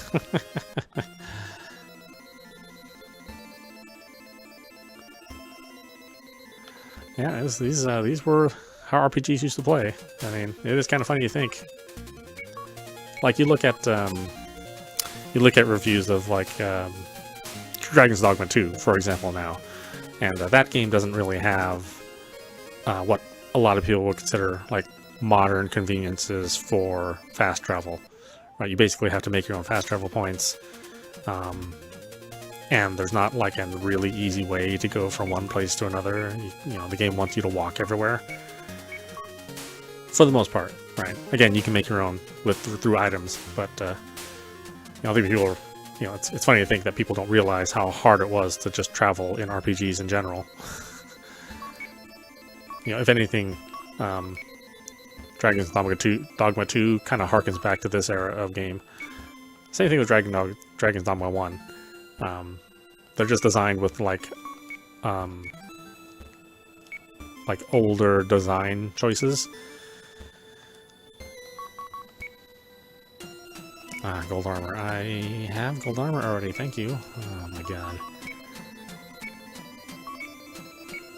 C: Yeah, these were how RPGs used to play. I mean, it is kind of funny to think. Like you look at reviews of like Dragon's Dogma 2, for example, now, and that game doesn't really have what a lot of people would consider like modern conveniences for fast travel. Right, you basically have to make your own fast travel points, and there's not like a really easy way to go from one place to another. You know, the game wants you to walk everywhere, for the most part. Right. Again, you can make your own through items, but I think people are, it's funny to think that people don't realize how hard it was to just travel in RPGs in general. If anything, Dragon's Dogma 2 kind of harkens back to this era of game. Same thing with Dragon's Dogma 1. They're just designed with like older design choices. Ah, gold armor. I have gold armor already, thank you. Oh my god.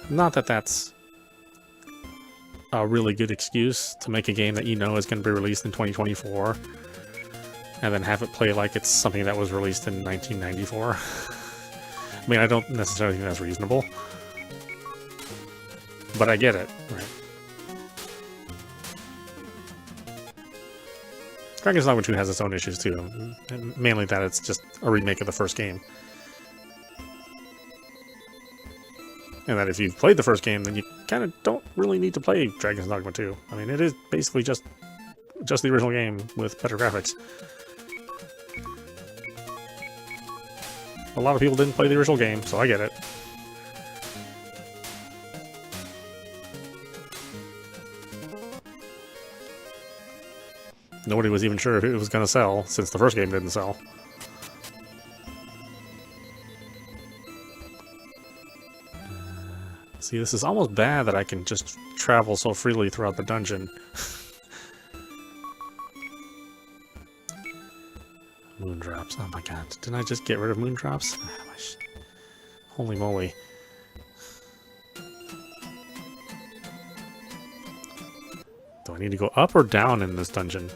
C: Not that that's a really good excuse to make a game that you know is going to be released in 2024 and then have it play like it's something that was released in 1994. I mean, I don't necessarily think that's reasonable, but I get it, right? Dragon's Dogma 2 has its own issues too, and mainly that it's just a remake of the first game. And that if you've played the first game, then you kind of don't really need to play Dragon's Dogma 2. I mean, it is basically just the original game with better graphics. A lot of people didn't play the original game, so I get it. Nobody was even sure if it was going to sell, since the first game didn't sell. See, this is almost bad that I can just travel so freely throughout the dungeon. Moondrops. Oh my god. Didn't I just get rid of moondrops? Holy moly. Do I need to go up or down in this dungeon?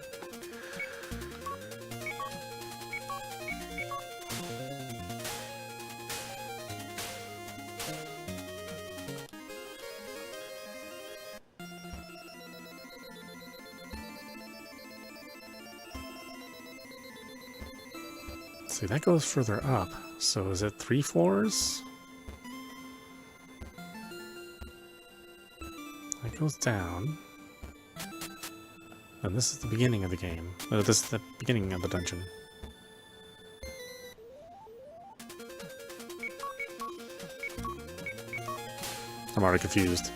C: See, that goes further up. So is it 3 floors? That goes down. And this is the beginning of the game. No, this is the beginning of the dungeon. I'm already confused.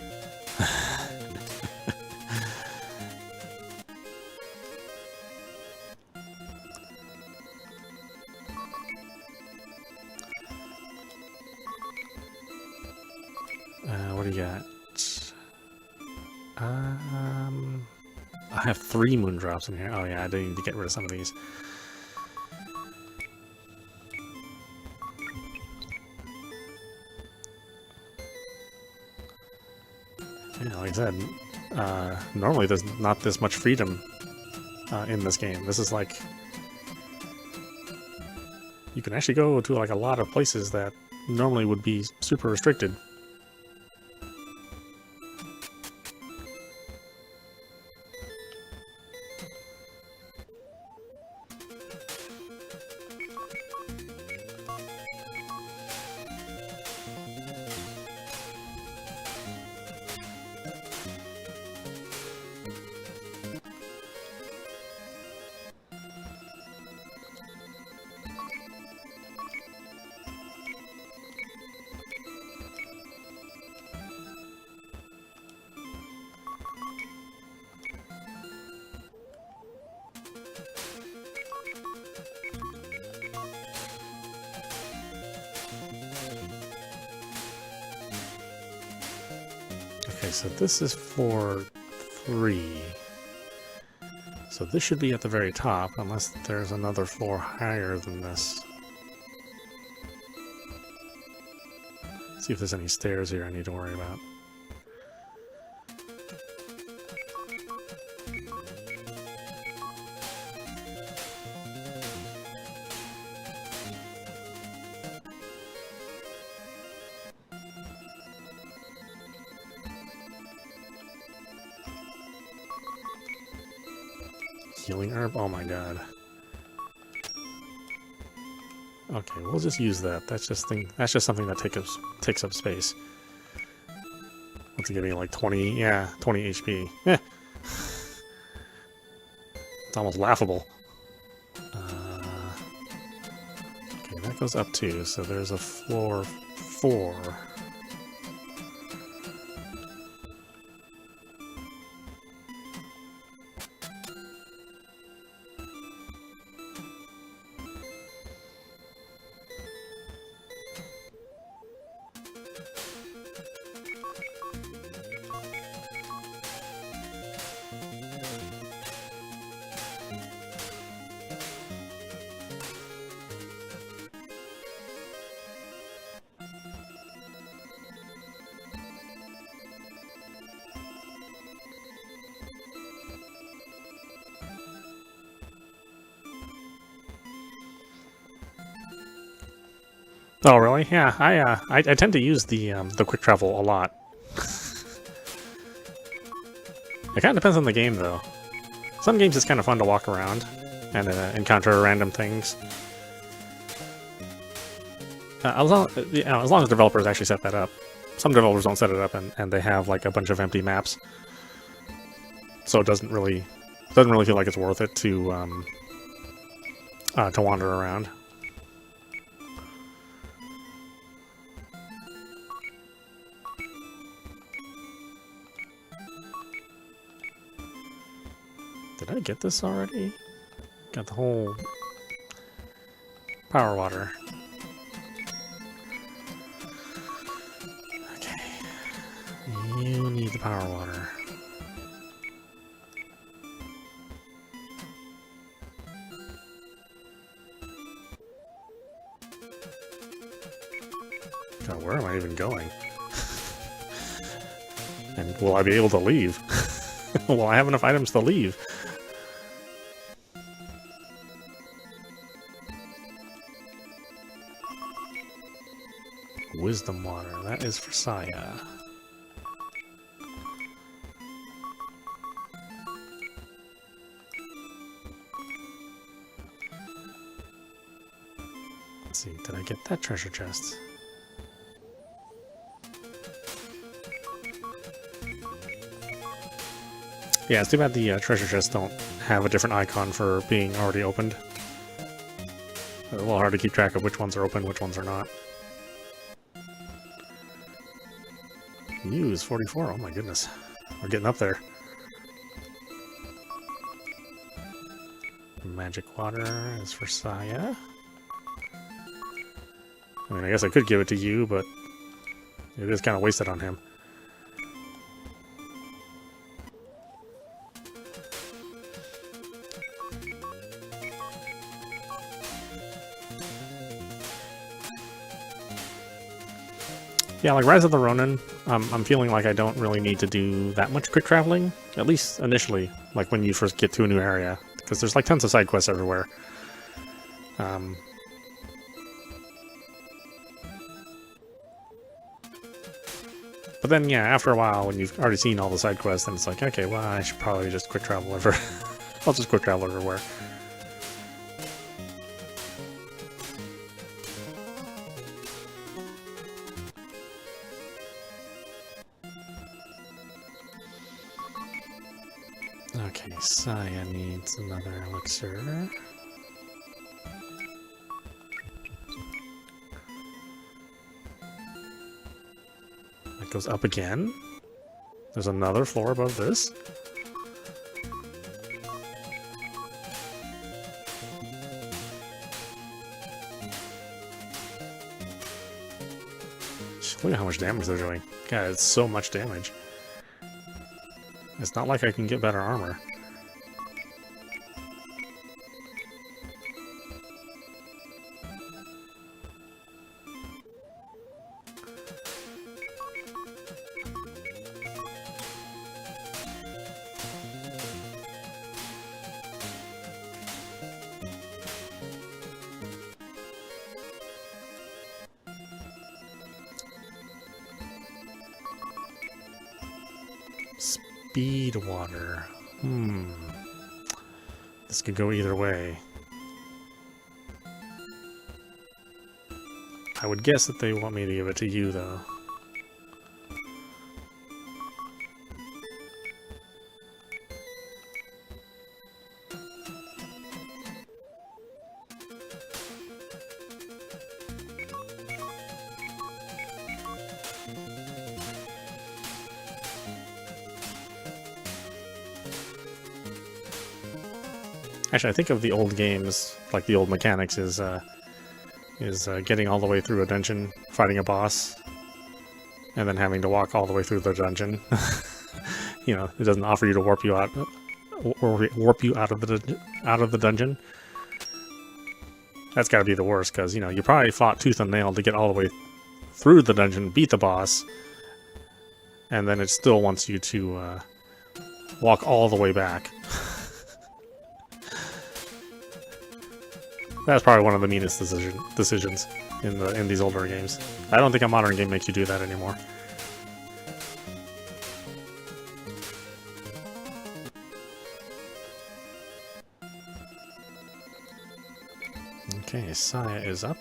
C: What do you got? I have 3 moondrops in here. Oh yeah, I do need to get rid of some of these. Yeah, like I said, normally there's not this much freedom in this game. This is like... You can actually go to like a lot of places that normally would be super restricted. Okay, so this is for 3. So this should be at the very top, unless there's another floor higher than this. See if there's any stairs here I need to worry about. Healing herb? Oh my god. Okay, we'll just use that. That's just something that takes up space. What's it giving me, like 20? Yeah, 20 HP. Eh. It's almost laughable. Okay, that goes up too, so there's a floor 4. Oh, really? Yeah, I tend to use the quick travel a lot. It kind of depends on the game, though. Some games it's kind of fun to walk around and encounter random things. As long as developers actually set that up. Some developers don't set it up, and they have like a bunch of empty maps, so it doesn't really feel like it's worth it to wander around. Did I get this already? Got the whole power water. Okay. You need the power water. God, where am I even going? And will I be able to leave? Will I have enough items to leave? Wisdom water, that is for Saya. Let's see, did I get that treasure chest? Yeah, it's too bad the treasure chests don't have a different icon for being already opened. It's a little hard to keep track of which ones are open, which ones are not. News 44, oh my goodness. We're getting up there. Magic water is for Saya. I mean, I guess I could give it to you, but it is kind of wasted on him. Yeah, like Rise of the Ronin, I'm feeling like I don't really need to do that much quick traveling, at least initially, like when you first get to a new area, because there's like tons of side quests everywhere. But then, yeah, after a while, when you've already seen all the side quests, then it's like, okay, well, I should probably just quick travel over. I'll just quick travel everywhere. Okay, Saya needs another elixir. That goes up again. There's another floor above this. Look at how much damage they're doing. God, it's so much damage. It's not like I can get better armor. Speed water. This could go either way. I would guess that they want me to give it to you, though. Actually, I think of the old games, like the old mechanics, is getting all the way through a dungeon, fighting a boss, and then having to walk all the way through the dungeon. You know, it doesn't offer you to warp you out, or warp you out of the dungeon. That's got to be the worst, because you know you probably fought tooth and nail to get all the way through the dungeon, beat the boss, and then it still wants you to walk all the way back. That's probably one of the meanest decisions in these older games. I don't think a modern game makes you do that anymore. Okay, Saya is up.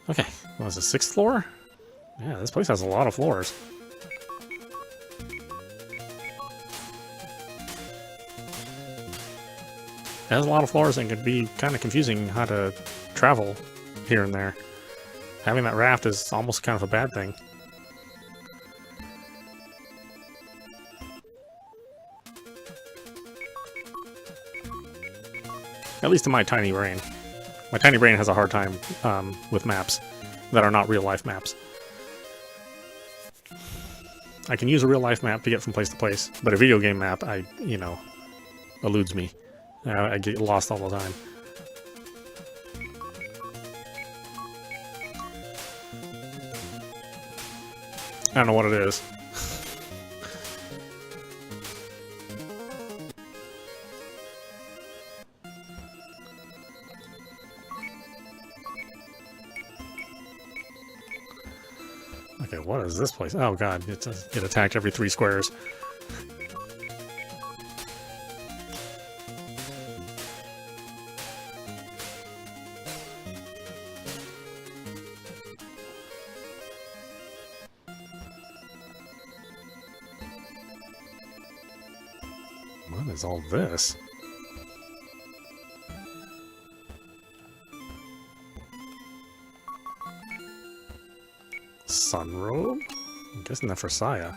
C: Okay, what was the 6th floor? Yeah, this place has a lot of floors. It has a lot of floors and can be kind of confusing how to travel here and there. Having that raft is almost kind of a bad thing. At least in my tiny brain. My tiny brain has a hard time with maps that are not real-life maps. I can use a real-life map to get from place to place, but a video game map, eludes me. I get lost all the time. I don't know what it is. Okay, what is this place? Oh god, get attacked every 3 squares. What is all this? Sunrobe? I'm guessing that for Saya.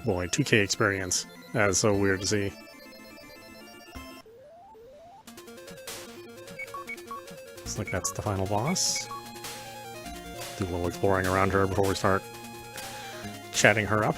C: Boy, 2K experience. That is so weird to see. Looks like that's the final boss. Do a little exploring around her before we start chatting her up.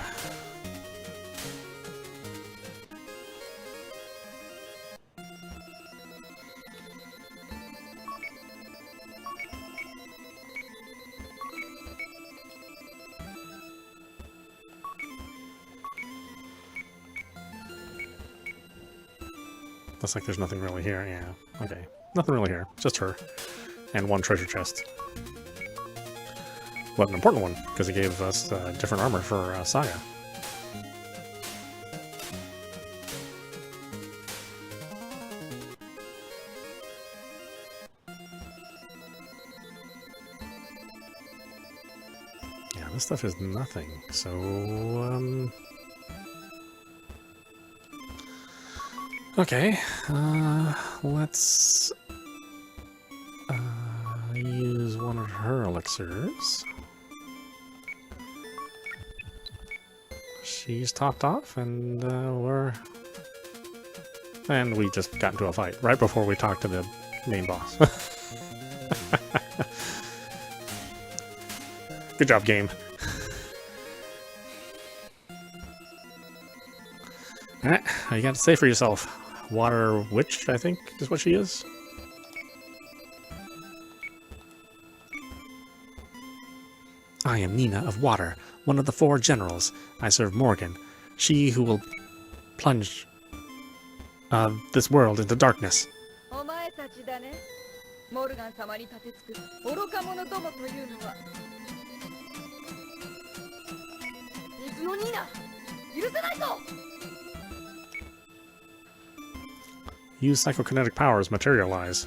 C: Looks like there's nothing really here, yeah. Okay, nothing really here. Just her. And 1 treasure chest. But an important one, because it gave us different armor for Saya. Yeah, this stuff is nothing, so, okay, let's use one of her elixirs. She's topped off, and and we just got into a fight right before we talked to the main boss. Good job, game. Alright, you got to say for yourself. Water Witch, I think, is what she is. I am Nina of Water, one of the 4 generals. I serve Morgan, she who will plunge this world into darkness. Use psychokinetic powers, materialize.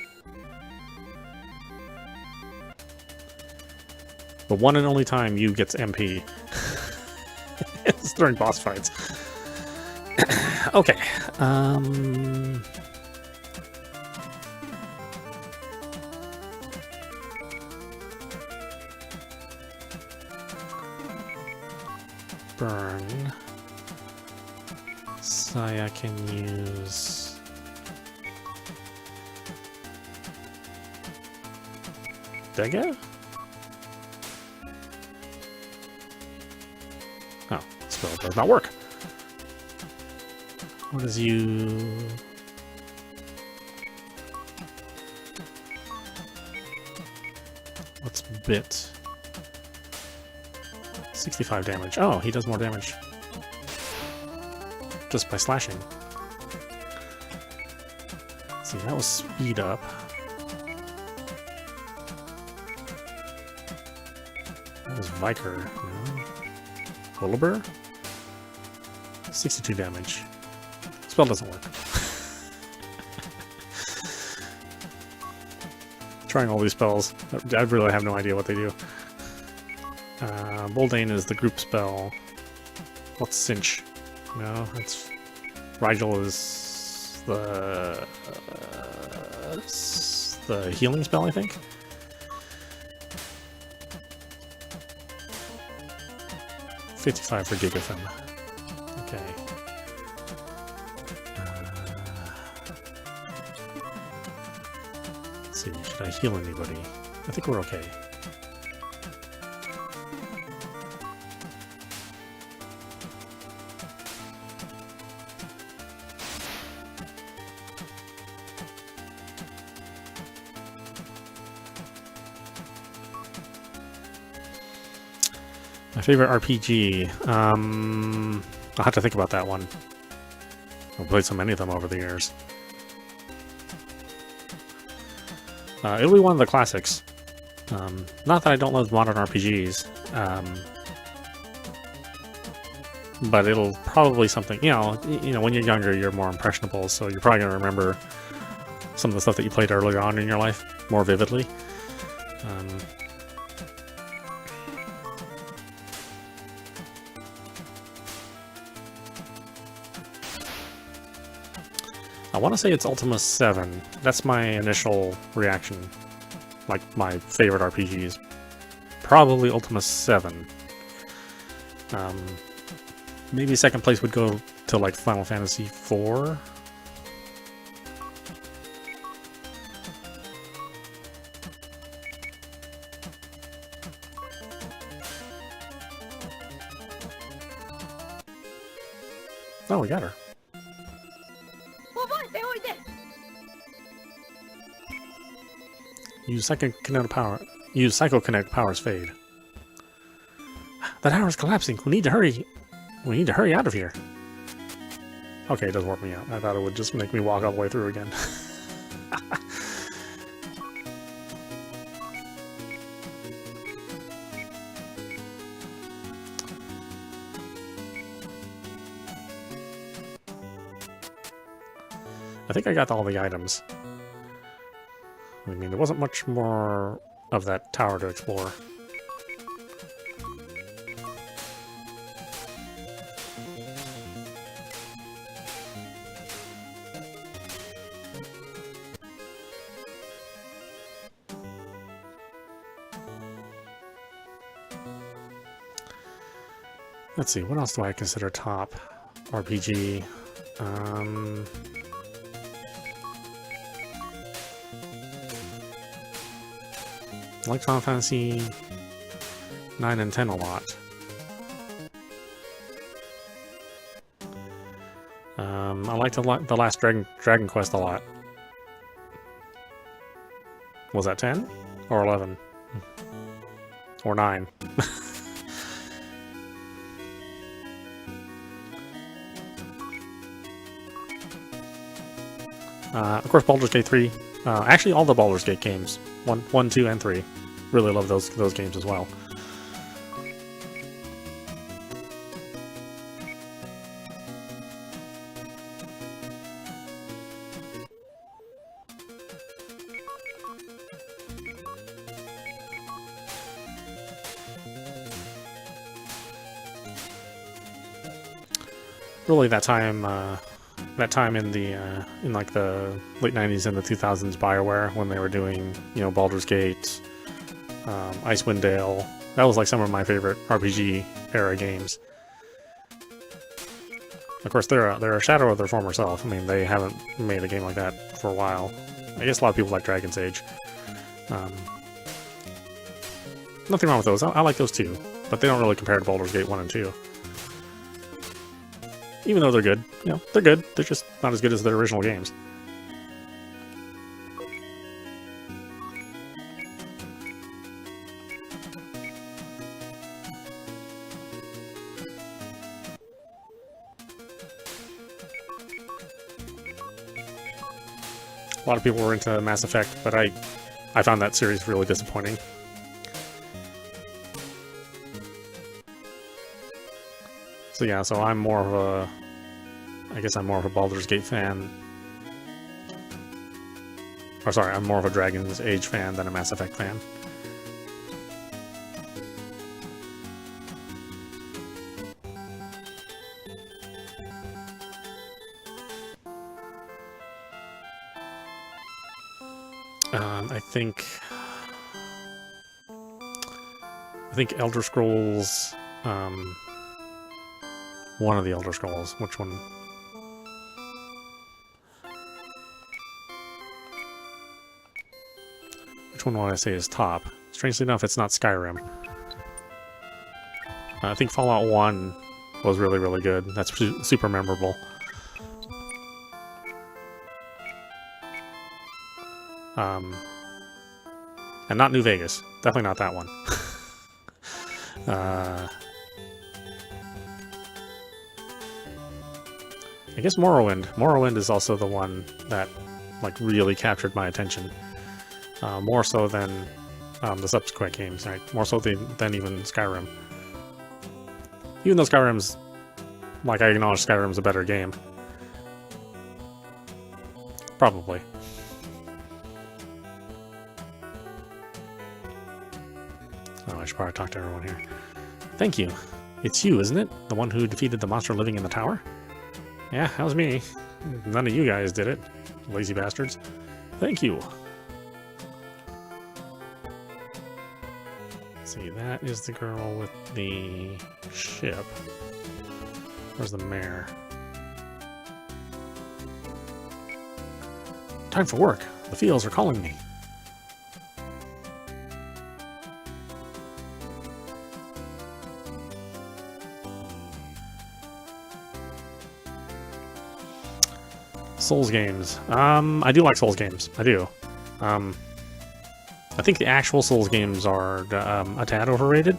C: The one and only time you gets MP. It's during boss fights. Okay. Burn. Saya can use Dega? Oh, spell does not work. What is you? What's bit? 65 damage. Oh, he does more damage just by slashing. Let's see, that was speed up. That was Viker. No. Bulliber? 62 damage. Spell doesn't work. Trying all these spells. I really have no idea what they do. Boldane is the group spell. What's Cinch? No, that's... Rigel is the healing spell, I think. $55 for Gigafem. Okay. Let's see, should I heal anybody? I think we're okay. My favorite RPG. I'll have to think about that one. I've played so many of them over the years. It'll be one of the classics. Not that I don't love modern RPGs, but it'll probably something. You know, when you're younger, you're more impressionable, so you're probably gonna remember some of the stuff that you played earlier on in your life more vividly. I want to say it's Ultima 7. That's my initial reaction. Like, my favorite RPGs. Probably Ultima 7. Maybe second place would go to, like, Final Fantasy 4. Oh, we got her. Use psychokinetic powers fade. The tower's collapsing. We need to hurry. We need to hurry out of here. Okay, it does warp me out. I thought it would just make me walk all the way through again. I think I got all the items. I mean, there wasn't much more of that tower to explore. Let's see, what else do I consider top RPG? I like Final Fantasy 9 and 10 a lot. I like the last Dragon Quest a lot. Was that 10? Or 11? Or 9? Of course, Baldur's Gate 3. Actually, all the Baldur's Gate games. 1, 2, and 3. Really love those games as well. Really, that time in the in like the late 90s and the 2000s, BioWare, when they were doing, you know, Baldur's Gate, Icewind Dale. That was like some of my favorite RPG era games. Of course, they're a shadow of their former self. I mean, they haven't made a game like that for a while. I guess a lot of people like Dragon's Age. Nothing wrong with those. I like those too, but they don't really compare to Baldur's Gate 1 and 2. Even though they're good. You know, they're good. They're just not as good as their original games. A lot of people were into Mass Effect, but I found that series really disappointing. So yeah, so I'm more of a... I guess I'm more of a Baldur's Gate fan. Or sorry, I'm more of a Dragon's Age fan than a Mass Effect fan. I think Elder Scrolls, one of the Elder Scrolls. Which one? Which one would I say is top? Strangely enough, it's not Skyrim. I think Fallout 1 was really, really good. That's super memorable. And not New Vegas. Definitely not that one. I guess Morrowind. Morrowind is also the one that like really captured my attention. More so than the subsequent games, right? More so than even Skyrim. Even though Skyrim's, like, I acknowledge Skyrim's a better game. Probably. Oh, I should probably talk to everyone here. Thank you. It's you, isn't it? The one who defeated the monster living in the tower? Yeah, that was me. None of you guys did it. Lazy bastards. Thank you. Let's see, that is the girl with the ship. Where's the mayor? Time for work. The fields are calling me. Souls games. I do like Souls games. I do. I think the actual Souls games are a tad overrated.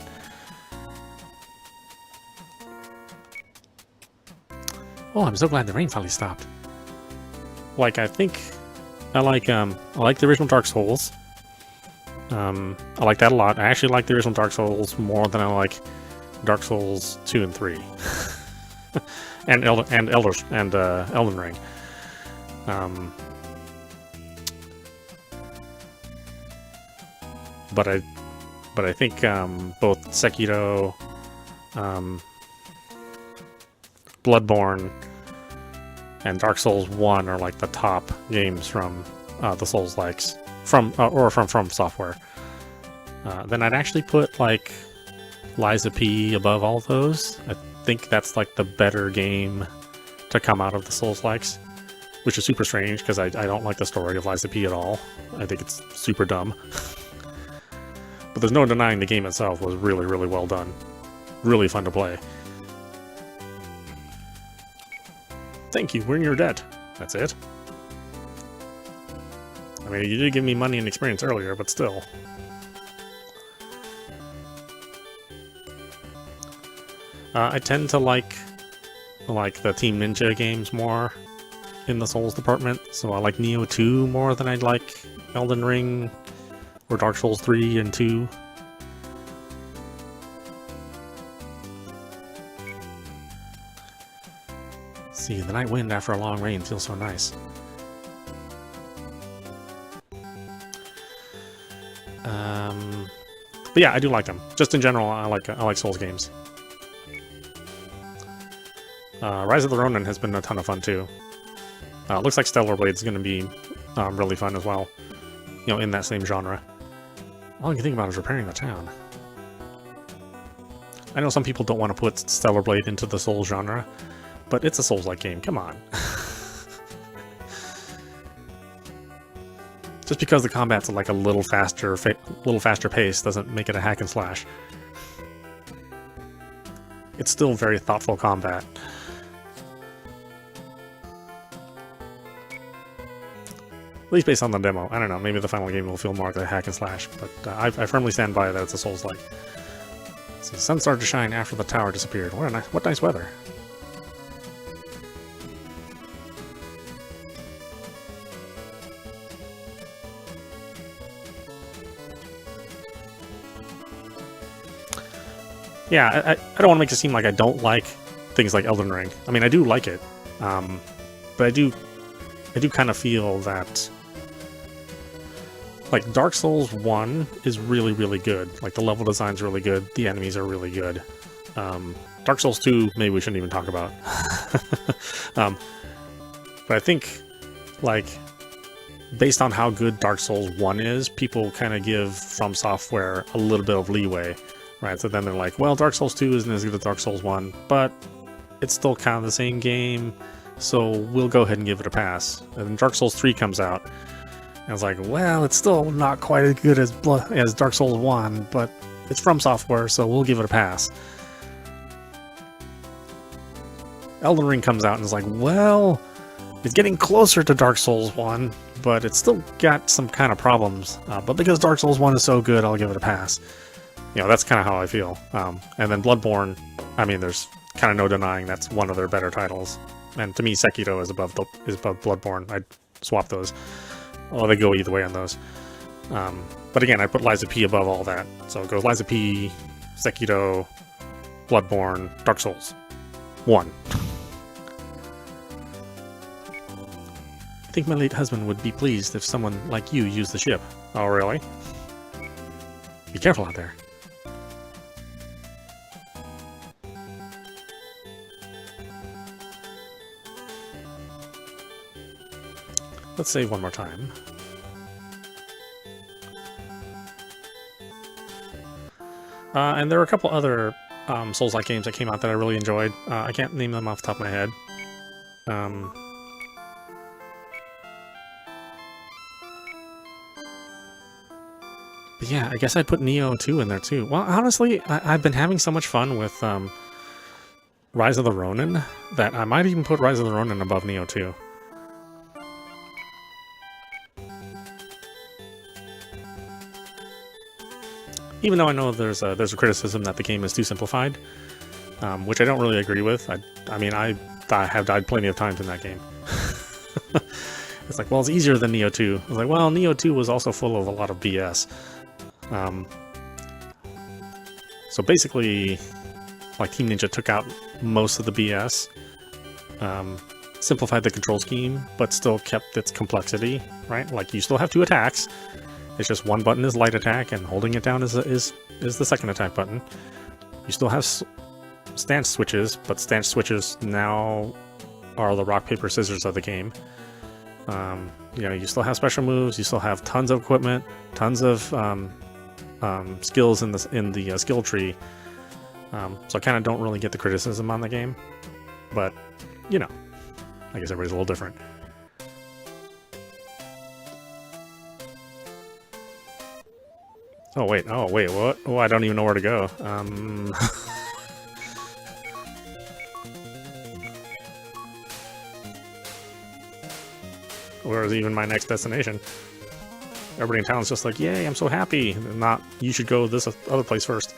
C: Oh, I'm so glad the rain finally stopped. Like, I think I like the original Dark Souls. I like that a lot. I actually like the original Dark Souls more than I like Dark Souls 2 and 3. and Elden Ring. But I think both Sekiro, Bloodborne, and Dark Souls 1 are like the top games from the Souls-likes from Software. Then I'd actually put like Lies of P above all of those. I think that's like the better game to come out of the Souls-likes, which is super strange because I don't like the story of Lies of P at all. I think it's super dumb. But there's no denying the game itself was really, really well done. Really fun to play. Thank you, we're in your debt. That's it. I mean, you did give me money and experience earlier, but still. I tend to like the Team Ninja games more in the Souls department, so I like Neo 2 more than I'd like Elden Ring or Dark Souls 3 and 2. See, the night wind after a long rain feels so nice. But yeah, I do like them. Just in general, I like Souls games. Rise of the Ronin has been a ton of fun too. Looks like Stellar Blade's going to be really fun as well. You know, in that same genre. All you can think about is repairing the town. I know some people don't want to put Stellar Blade into the Souls genre, but it's a Souls-like game. Come on. Just because the combat's like a little faster pace doesn't make it a hack and slash. It's still very thoughtful combat. At least based on the demo. I don't know, maybe the final game will feel more like a hack and slash, but I firmly stand by that it's a Souls-like. See, the sun started to shine after the tower disappeared. What nice weather. Yeah, I don't want to make it seem like I don't like things like Elden Ring. I mean, I do like it, but I do kind of feel that, like, Dark Souls 1 is really, really good. Like, the level design's really good, the enemies are really good. Dark Souls 2, maybe we shouldn't even talk about. But I think, like, based on how good Dark Souls 1 is, people kind of give From Software a little bit of leeway, right? So then they're like, well, Dark Souls 2 isn't as good as Dark Souls 1, but it's still kind of the same game, so we'll go ahead and give it a pass. And then Dark Souls 3 comes out, and it's like, well, it's still not quite as good as Dark Souls 1, but it's From Software, so we'll give it a pass. Elden Ring comes out and is like, well, it's getting closer to Dark Souls 1, but it's still got some kind of problems. But because Dark Souls 1 is so good, I'll give it a pass. You know, that's kind of how I feel. And then Bloodborne, I mean, there's kind of no denying that's one of their better titles. And to me, Sekiro is above Bloodborne. I'd swap those. Well, they go either way on those. But again, I put Liza P above all that. So it goes Liza P, Sekiro, Bloodborne, Dark Souls 1. I think my late husband would be pleased if someone like you used the ship. Oh, really? Be careful out there. Let's save one more time. And there are a couple other Souls-like games that came out that I really enjoyed. I can't name them off the top of my head. But yeah, I guess I'd put Neo 2 in there too. Well, honestly, I've been having so much fun with Rise of the Ronin that I might even put Rise of the Ronin above Neo 2. Even though I know there's a criticism that the game is too simplified, which I don't really agree with. I mean, I have died plenty of times in that game. It's like, well, it's easier than Neo 2. I was like, well, Neo 2 was also full of a lot of BS. So basically, like, Team Ninja took out most of the BS, simplified the control scheme, but still kept its complexity, right? Like, you still have 2 attacks. It's just one button is light attack, and holding it down is the second attack button. You still have stance switches, but stance switches now are the rock, paper, scissors of the game. You know, you still have special moves. You still have tons of equipment, tons of skills in the skill tree. So I kind of don't really get the criticism on the game, but you know, I guess everybody's a little different. Oh wait, what? Oh, I don't even know where to go. Where is even my next destination? Everybody in town's just like, yay, I'm so happy. Not, you should go this other place first.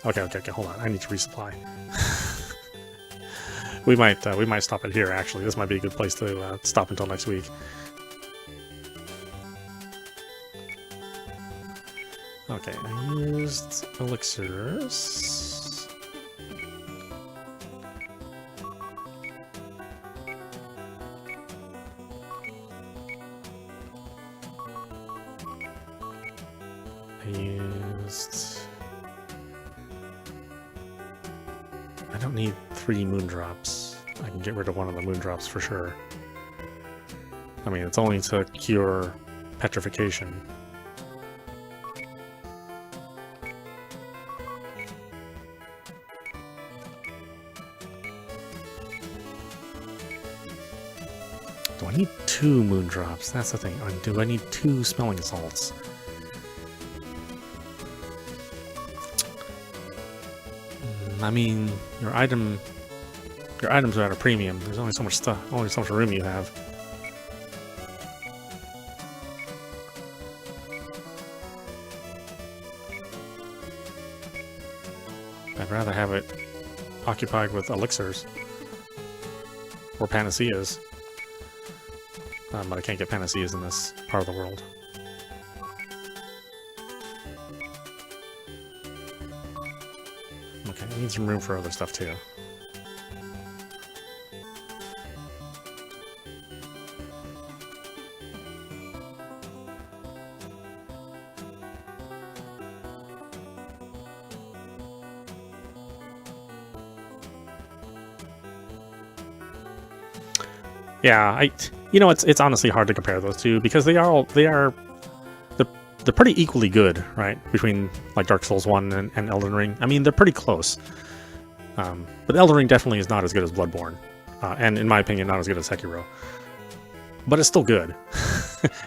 C: Okay, hold on. I need to resupply. we might stop it here, actually. This might be a good place to stop until next week. Okay, I used elixirs. I don't need 3 moondrops. I can get rid of one of the moondrops for sure. I mean, it's only to cure petrification. Do I need 2 moon drops? That's the thing. Do I need 2 smelling salts? I mean, your items are at a premium. There's only so much stuff, only so much room you have. I'd rather have it occupied with elixirs or panaceas, but I can't get panaceas in this part of the world. Okay, I need some room for other stuff too. Yeah, it's honestly hard to compare those two because they're pretty equally good, right? Between like Dark Souls 1 and Elden Ring. I mean, they're pretty close. But Elden Ring definitely is not as good as Bloodborne, and in my opinion, not as good as Sekiro. But it's still good.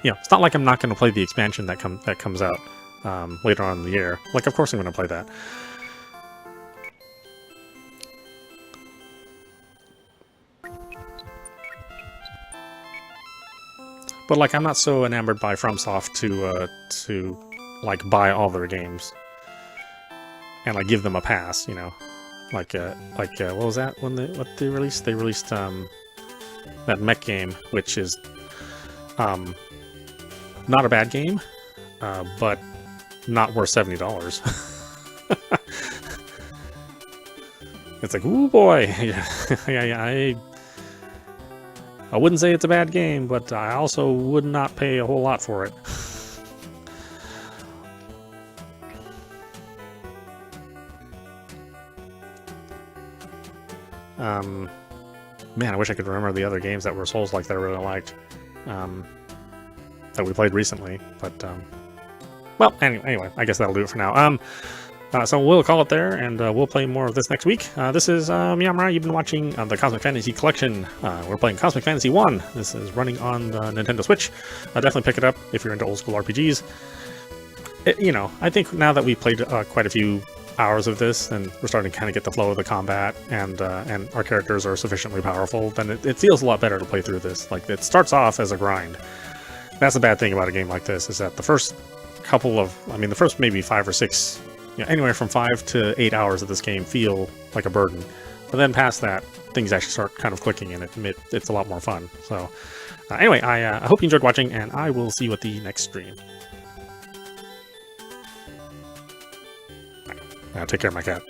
C: It's not like I'm not going to play the expansion that comes out later on in the year. Like, of course I'm going to play that. But like, I'm not so enamored by FromSoft to like buy all their games and like give them a pass, Like what was that what they released? They released that mech game, which is not a bad game, but not worth $70. It's like, ooh boy, yeah. I wouldn't say it's a bad game, but I also would not pay a whole lot for it. Man, I wish I could remember the other games that were Souls-like that I really liked, that we played recently. But well, anyway, I guess that'll do it for now. So we'll call it there, and we'll play more of this next week. This is meowmurai. You've been watching the Cosmic Fantasy Collection. We're playing Cosmic Fantasy 1. This is running on the Nintendo Switch. Definitely pick it up if you're into old-school RPGs. I think now that we've played quite a few hours of this, and we're starting to kind of get the flow of the combat, and our characters are sufficiently powerful, then it feels a lot better to play through this. Like, it starts off as a grind. That's the bad thing about a game like this, is that the first the first maybe 5 or 6... anywhere from 5 to 8 hours of this game feel like a burden. But then past that, things actually start kind of clicking, and it's a lot more fun. So anyway, I hope you enjoyed watching, and I will see you at the next stream. Take care of my cat.